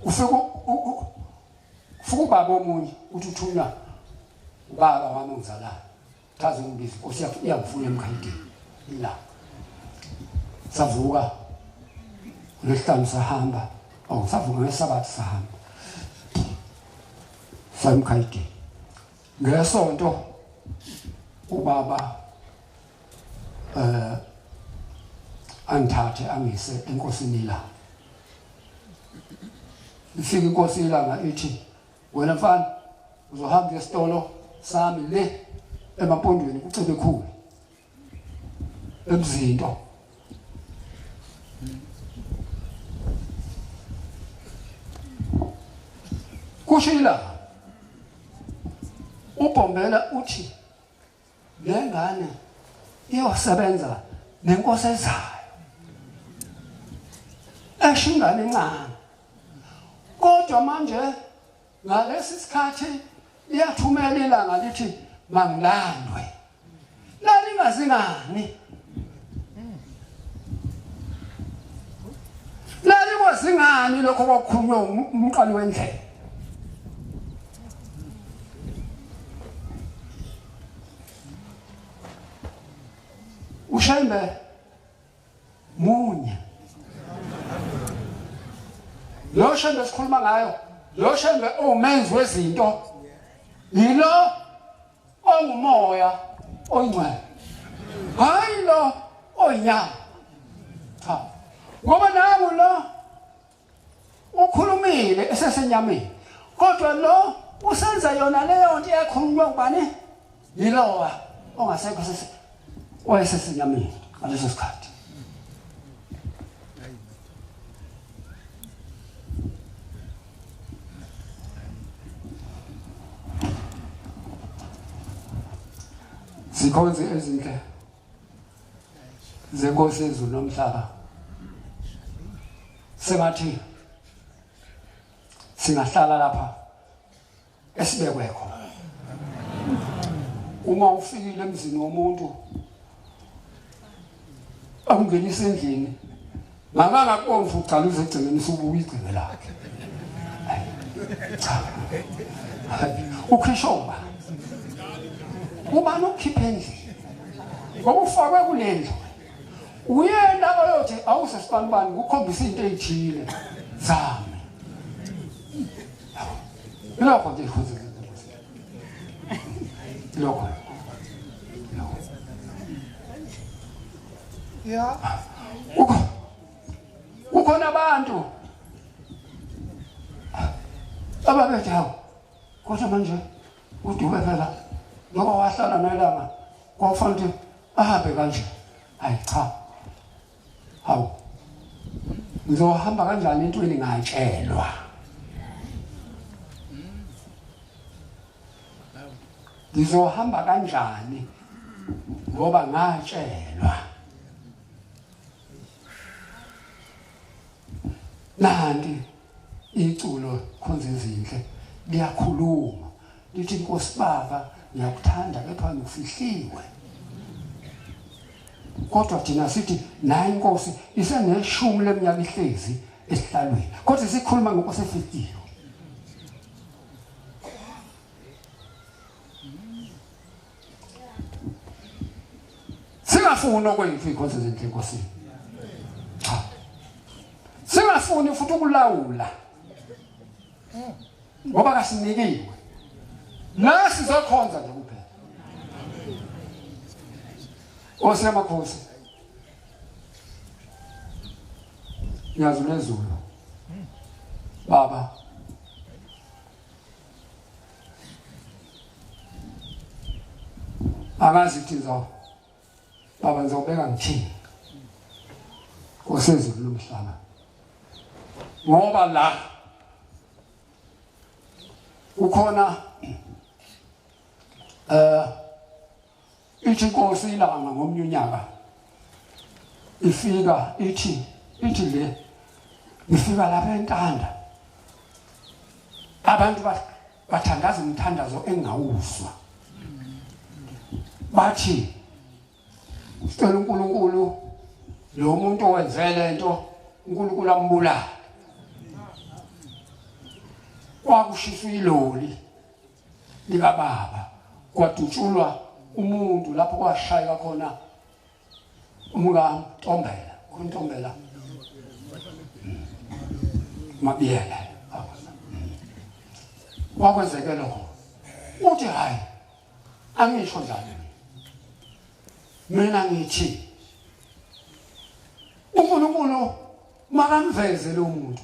ufika ubaba omunye uthi uthunywa ubaba wami ongizalayo chaza umbizi inkosi iyangifuna emkhayidini ila savuka lesihlanu sahamba savuka ngesabatha sahamba samkhayidini ngesonto ubaba angithathe angise enkosini la ifika inkosi ilanga ithi wena mfana uzohamba esitolo sami le emampondweni kucebe khulu emzinto kushila uBhombela uthi lengane iyosebenza nenkosi ezayo eshingane encane kodwa manje ngalesi sikhathi iyathumela ilanga lithi mangilandwe lalingazingani lalingazingani lokho kwakhulunywa umqali wendlela uShembe munye lo Shembe sikhuluma ngayo lo Shembe umenzi wezinto yilo ongumoya oyingcwele hayi lo oyinyama cha ngoba nangu lo ukhulumile esesenyameni kodwa lo usenza yona leyo nto eyakhulunywa ngubani yilowa ongasekho owayesesenyameni ngaleso sikhathi sikhonze ezinhle zenkosi yezulu nomhlaba sengathi singahlala lapha esibekwe khona uma ufikile emzini womuntu akungenisa endlini mangangakubomvu ucala uzegcekeni usubuya igceke lakhe cha ukhishomba ubani ukhipha endlini ngoba ufakwe kulendlu uyena oyothi awusesibanibani ukukhombisa into ezithile zami lokho nje futhi lokho ya ukhona abantu ababethe hawo kodwa manje uDube phela ngoba wahlala nelanga kwafanele ahambe kanje hayi cha hawo ngizohamba kanjani entweni ngatshelwa ngizohamba kanjani ngoba ngatshelwa nanti iculo khonze izinhle liyakhuluma lithi Nkosi Baba ngiyakuthanda kepha ngifihliwe kodwa thina sithi nayi inkosi iseneshumi leminyaka ihlezi esihlalweni kodwa sikhuluma ngenkosi efihliwe singafuni okwenza ikhonze izinhle enkosini cha singafuni futhi ukulawula ngoba kasinikiwe la sizokhonza nje kuphela osemakhosi ngiyazulezulu baba angazi thizo baba ngizobeka ngithini osezulu lomhlaba ngoba la ukhona ithi inkosi ilanga ngomnye unyaka ifika ithi le ifika lapha eNtanda abantu bathandaza umthandazo engawuzwa bathi sicela uNkulunkulu lo muntu owenze lento uNkulunkulu ambulala kwakushiswa iloli lika baba kwadutshulwa umuntu lapho kwashayeka khona umkaNtombela uNtombela mabiyela wakwenzeke lokho uthi hayi angisho njalo mina ngithi uNkulunkulu makamveze lo muntu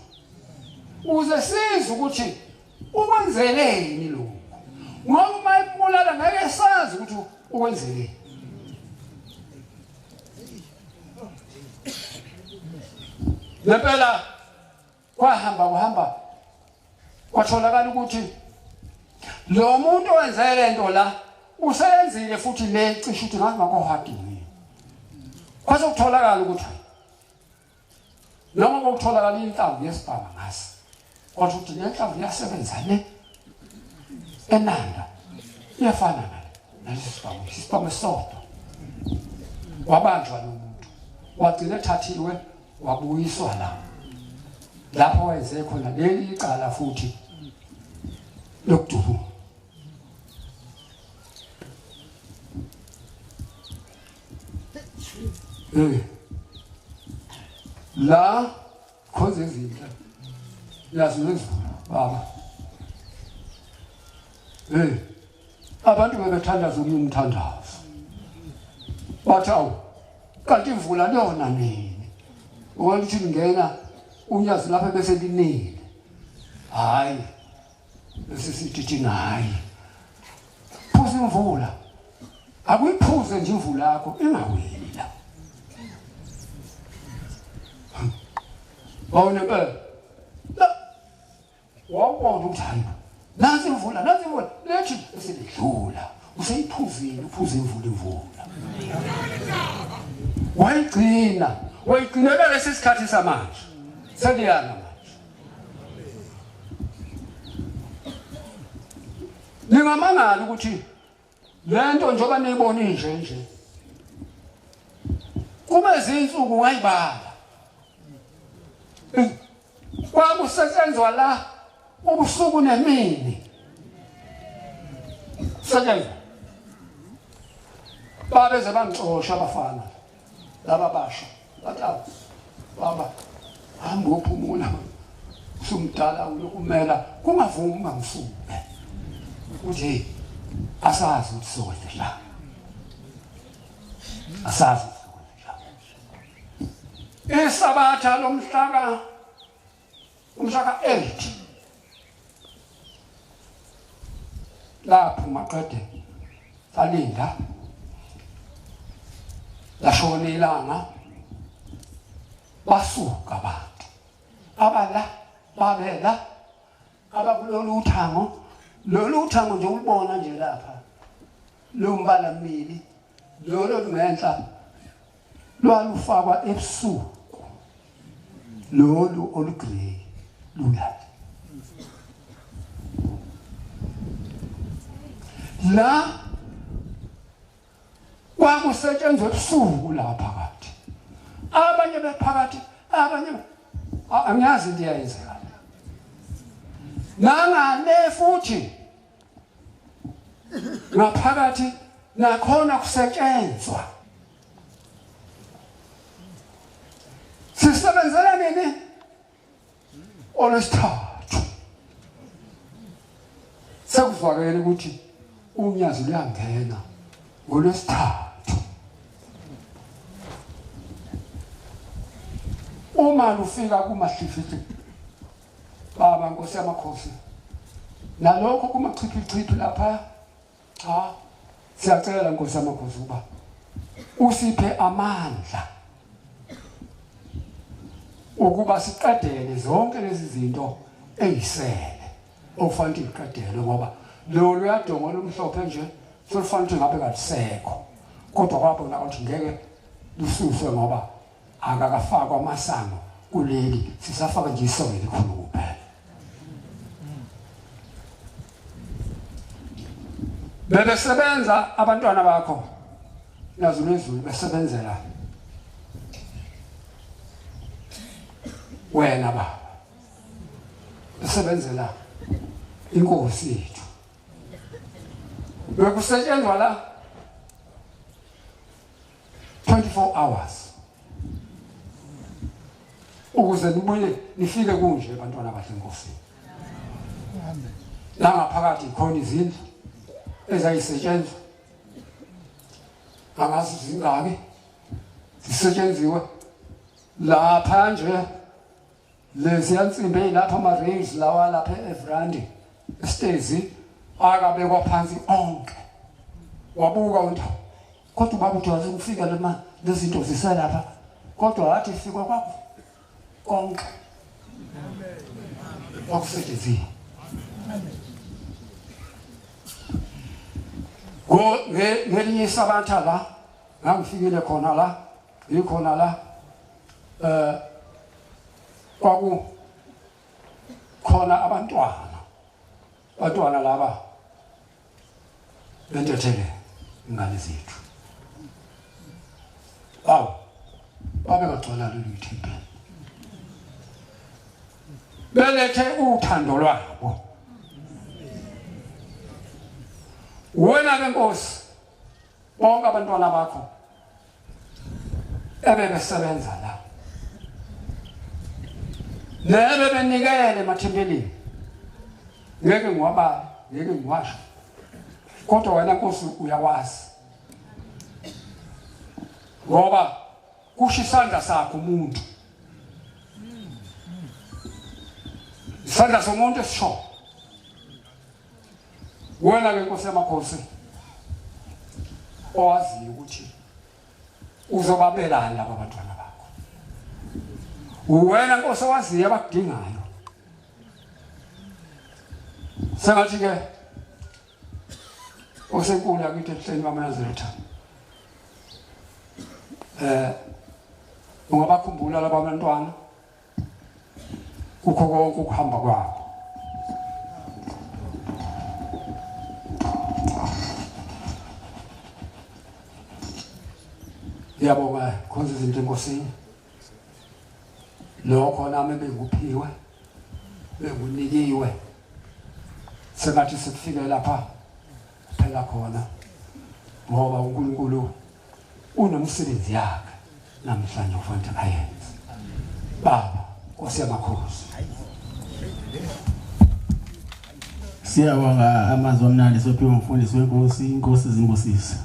uze size ukuthi ukwenzeleni lokho ngoba uma ibulala ngeke sazi ukuthi ukwenzeleni. Lempela kwahamba kwatholakala ukuthi lo muntu owenze lento la usenzile futhi le cishe ukuthi ngazi makohadini. Kwase kutholakala ukuthi noma kokutholakala inhlamvu yesibhaba ngasi kwathi ukuthi le nhlamvu iyasebenza le enanda iyafana nalesi sibhaba esodwa. Wabanjwa lo muntu wagcina ethathiwe wabuyiswa lapho wenze khona leli icala futhi lokudubu. La khoze izinto yazi nezulu baba abantu bebethandaza umthandazo bathi awu kanti imvula liyona nini ukuthi ngena unyazi lapha bese linile hayi bese sithi hayi phuza imvula akuyiphuze nje imvula yakho ingaweli la bawona phela la wawona ukuthi hayi nansi imvula lethi eselidlula useyiphuzile uphuze imvula wayigcinela lesi sikhathi samanje seliyana manje. Ningamangala ukuthi lento njengoba niyibona nje kube izinsuku ngayibala kwakusetshenzwa la ubusuku nemini setshenzwa babeze bangixosha abafana laba basha bathi baba hamba uphumula usumdala ulokumela kungavumi ungangisuke uthi asazi ukuthi sokwenze la asazi isabatha lomhlaka 8 lapho maqede salinda lashona ilanga basuka abantu abala babela abakulolu uthango lolu uthango nje ulibona nje lapha lo mbala mili lolo lungenhla lwalufakwa ebusuku lolu olugrey lula la kwakusetshenzwe ebusuku lapha phakathi abanye bephakathi abanye angiyazi into eyayenzeka nangale futhi ngaphakathi nakhona kusetshenzwa sisebenzela nini olwesithathu sekuzwakele ukuthi unyazi luyangena ngolwesithathu uma lufika kumahlifiti baba Nkosi yamakhosi nalokho kumachipichipi lapha siyacela Nkosi yamakhosi uba usiphe amandla ukuba siqedele zonke lezi zinto ezisele okufanele iqedele ngoba lo luyadonga lomhlophe nje sofanele ngabe kalisekho kodwa kwabona ukuthi ngeke lususwe ngoba akakafakwa amasango kuleli sisafaka nje isongo elikhulu kuphela. Bebesebenza abantwana bakho nazo lezulu besebenzela wena baba besebenzela inkosi yethu bekusetshenzwa la 24 hours ukuze nibuye nifike kunje abantwana bahle inkosi la ngaphakathi khona izindlu ezayisetshenzwa angazi zingaki zisetshenziwe lapha nje lezi yansimbi lapha ama-rails lawa lapha eVrandi esitezi akabekwa phansi onke wabuka unto kodwa ubaba uthi waze kufika lezi zinto ziselapha kodwa athi fika kwakho konke okusetshenziswa ngelinye isabatha la ngangifikile khona la ngikhona la kwaku khona abantwana laba bentethele ingane zethu babe bagcwala lolu thempeli belethe uthando lwabo wena ke Nkosi bonke abantwana bakho ebebesebenza la nebe benikele emathempelini ngeke ngiwabala ngeke ngiwasho kodwa wena Nkosi uyawazi ngoba kusho isandla sakho umuntu isandla somuntu esisho wena ke Nkosi yamakhosi owaziyo ukuthi uzobabelana laba bantwana bakho wena Nkosi owaziyo abakudingayo sengathi ke osenkulu yakithi ehleni kaMaZeretha ungabakhumbula laba bantwana kukho konke ukuhamba kwabo yabonga khonza izinto enkosini lokho nami benguphiwe bengunikiwe sengathi sikufike lapha phela khona ngoba uNkulunkulu unomsebenzi yakhe namhlanje ufanele ayenze baba Nkosi yamakhosi siyabonga amazwi amnandi sophiwe umfundisi wenkosi inkosi izimbusise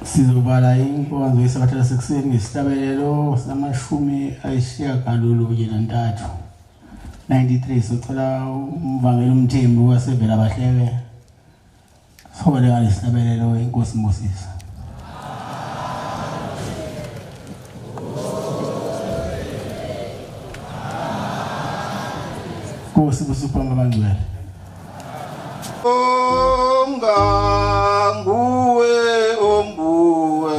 sizobala inkonzo yesabatha sekuseni ngesihlabelelo sama-93 93 socela umvangeli umthembu wasevela bahleke sobale ngalesihlabelelo inkosi Moses Nkosi kusipha abangcwele nguwe ombuwe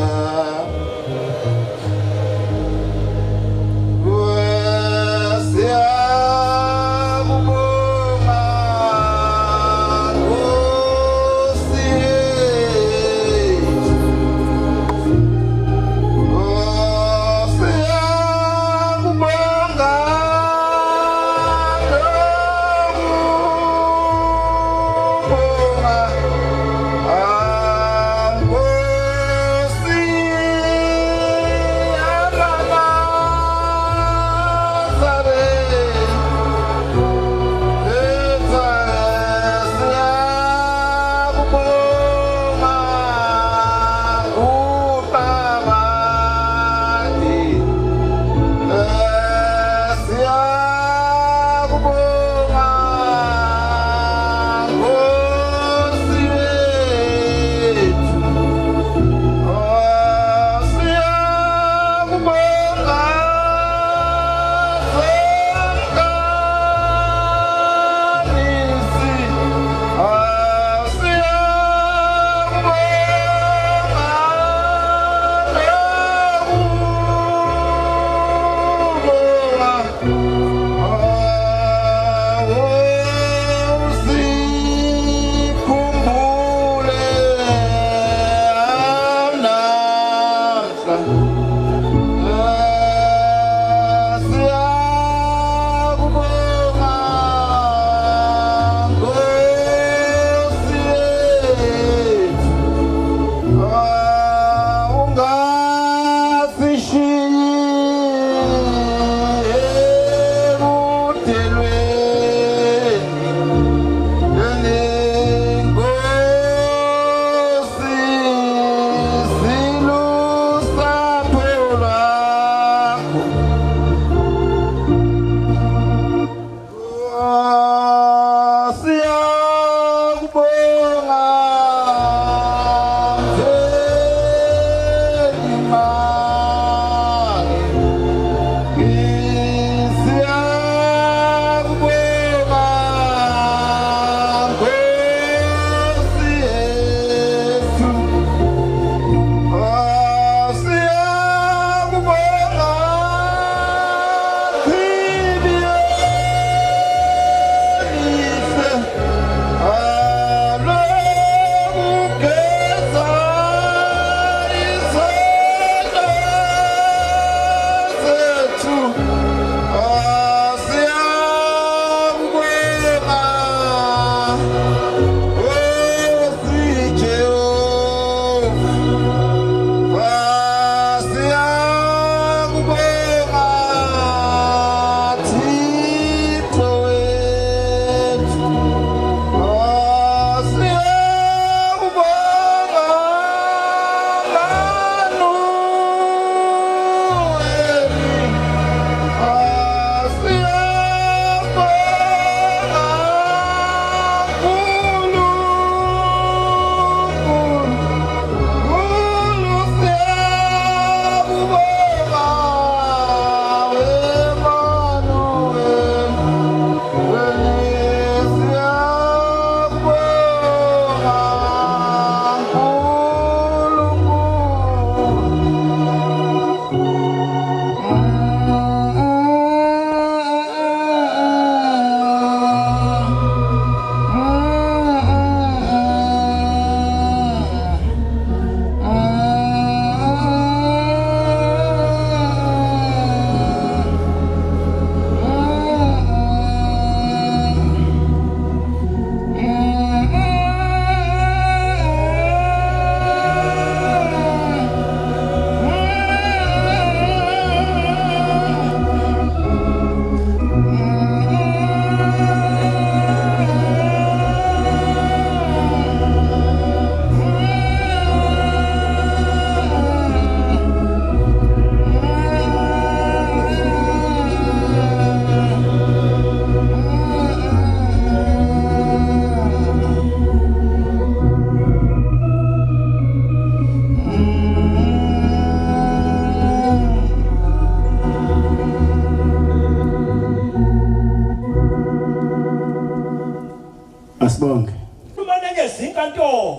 Masibonge. Umane ngezinka nto.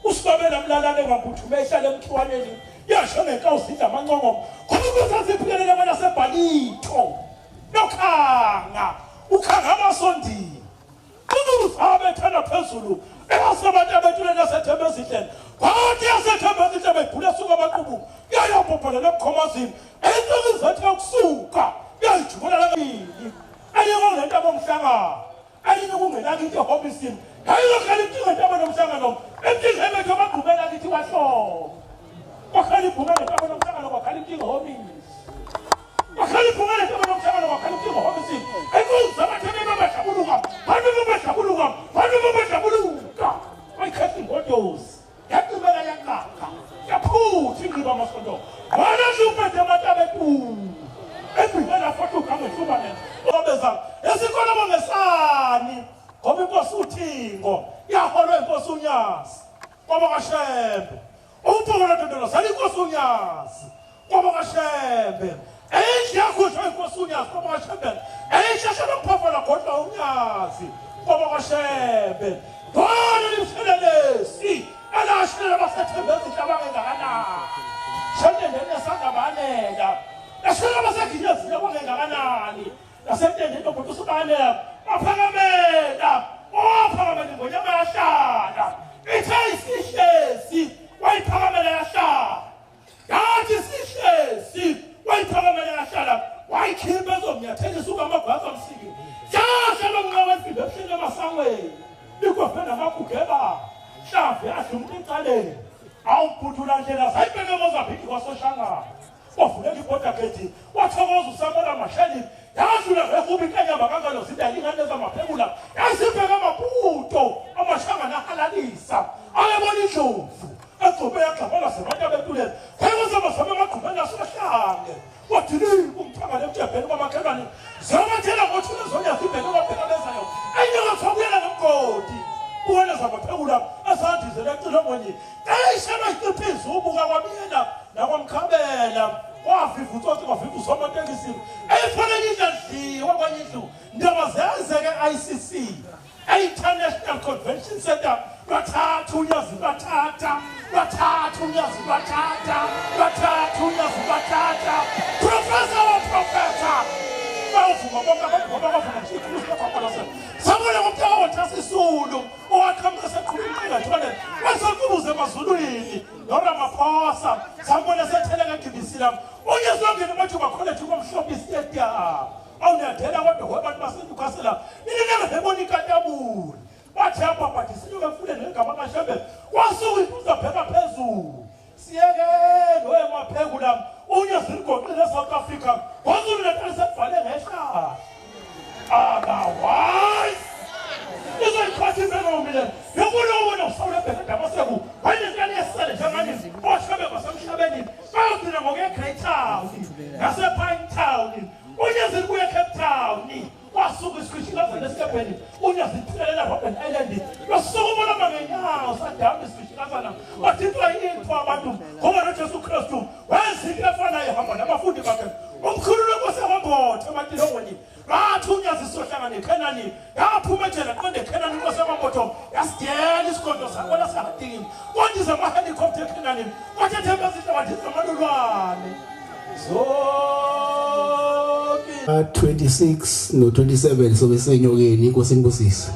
Usibabela mlalane ngaphuthume ehlala emthwaneni. Yasho ngenkawu sidla amancongo. Ngoba kusasiphelele abana sebhalito. Nokhanga. Ukhanga amasondini. Uzabe thana phezulu. Eyasabantu abethule nasethembe ezihlene. Kwathi yasethembe ezihlene bayibhula suka abaqhubu. Yayaphophela lebukhomazini. Ensuku zethe ukusuka. Yayijubula lakini. Ayiko lento abomhlangano. Ayiko kungena into hobisini. Ayiko khaliphi into abonomhlangano. Emthini bethu abaqhubela kithi wahlobo. Wakhaliphi ngale into abonomhlangano wakhaliphi hobisi. Wakhaliphi ngale into abonomhlangano wakhaliphi hobisi. Ayikuza abathebe babajabuluka. Babajabuluka. Ayikhathi ngodosi. Yaqhubela yakaka. Yaphuthi ngiba masondo. Wala suphethe amatabethu. Ebhibela foto kama hlubane. Obeza esikolo bongesani. Ngoba inkosi uThingo yaholwa inkosi uNyasi. Ngoba kaShembe. Uphokolo Ndodolo sali inkosi uNyasi. Ngoba kaShembe. Eyindlu yakhutshwa inkosi uNyasi ngoba kaShembe. Eyishasha lomphofola kodwa uNyasi. Ngoba kaShembe. Ngone limselelesi. Alashela basethembe izinhlabanga engakanani. Shendendene sangabanela. Ashela baseginyezi yabangakanani. Nasentendeni ukuthi usubane aphakamela. Ophakamela ngonyama yahlala. Ithe isihlesi wayiphakamela yahlala. Yathi isihlesi wayiphakamela yahlala. Wayikhipha ezomnyathela isuka amagwaza amsiki. Yasha lomnqawe efile ehlele emasangweni. Likwafena amagugeba. Hlafe ahlumka icaleni. Awuphuthula ndlela sayibeke mozaphithi kwasoshangana. Wavulela ibhoda kethi wathokoza uSamola Mashali yadlula ngehubi kanyamba kangalo zindala ingane zamaphekula yazibheka amabhuto amashanga nahalalisa ayebona indlovu egcobe yaxabana sebantu abetuleni kwekuzabasame amagqumeni asohlange wathini kumthanga lemthebheni kwamakhelwane zomathela ngothule zonya zibheke amabheka bezayo enyengathokuyela ngomgodi uwena zamaphekula asandizele ecilongweni eyishema iqiphizi ubuka kwamina nakwamkhambela wafifa utsotsi wafifa usomatekisini eyifanele indladliwa kwanye indlu ndaba zenzeke ICC International Convention Center bathatha unyazi bathatha Professor wa professor bawuvuma bonke abantu bavuma isikhulumo sakwaPaulus sabona ngomntaka wothasi Sisulu owaqhamuka sekhuluma ngithole wasequbuze emazulwini noRamaphosa sabona setheleka ngibisila unyezongena bathi bakholethe komhlophe stadium awunyathela kodwa kwabantu baseNewcastle ninike hebona inkathabula wathi apha bathi sinyuke mfule negama kaShembe wasuka ibuza pheka phezulu siyeke lo emaphekula unyeziligoqile eSouth Africa kwazulu Natal sekuvale ngehla otherwise izikhathi benomile yokulobona usawule bheka Damaseku wayinentani yesele njengani oShembe basemhlabeni bawugcina ngokuye-Great Town nase-Pine Town unyezili kuye Cape Town wasuka isikhwishikazana esikebheni unyaziphilelela Robben Island losuka ubona mangenyawo sadamba isikhwishikazana wathintwa into abantu ngoba noJesu Kristu wenzile efanayo ehamba nabafundi bakhe umkhulu lenkosi yakwambothe ematilongweni bathi unyazi sizohlangana neKhenani yaphuma ejele qonde eKhenani inkosi yakwambotho yasidela isikhondo sakona singadingini kondize amahelikopter eKhenani kwathethembe ezihle wadinza amalulwane 26 no 27 sobe senyokeni inkosi inibusise.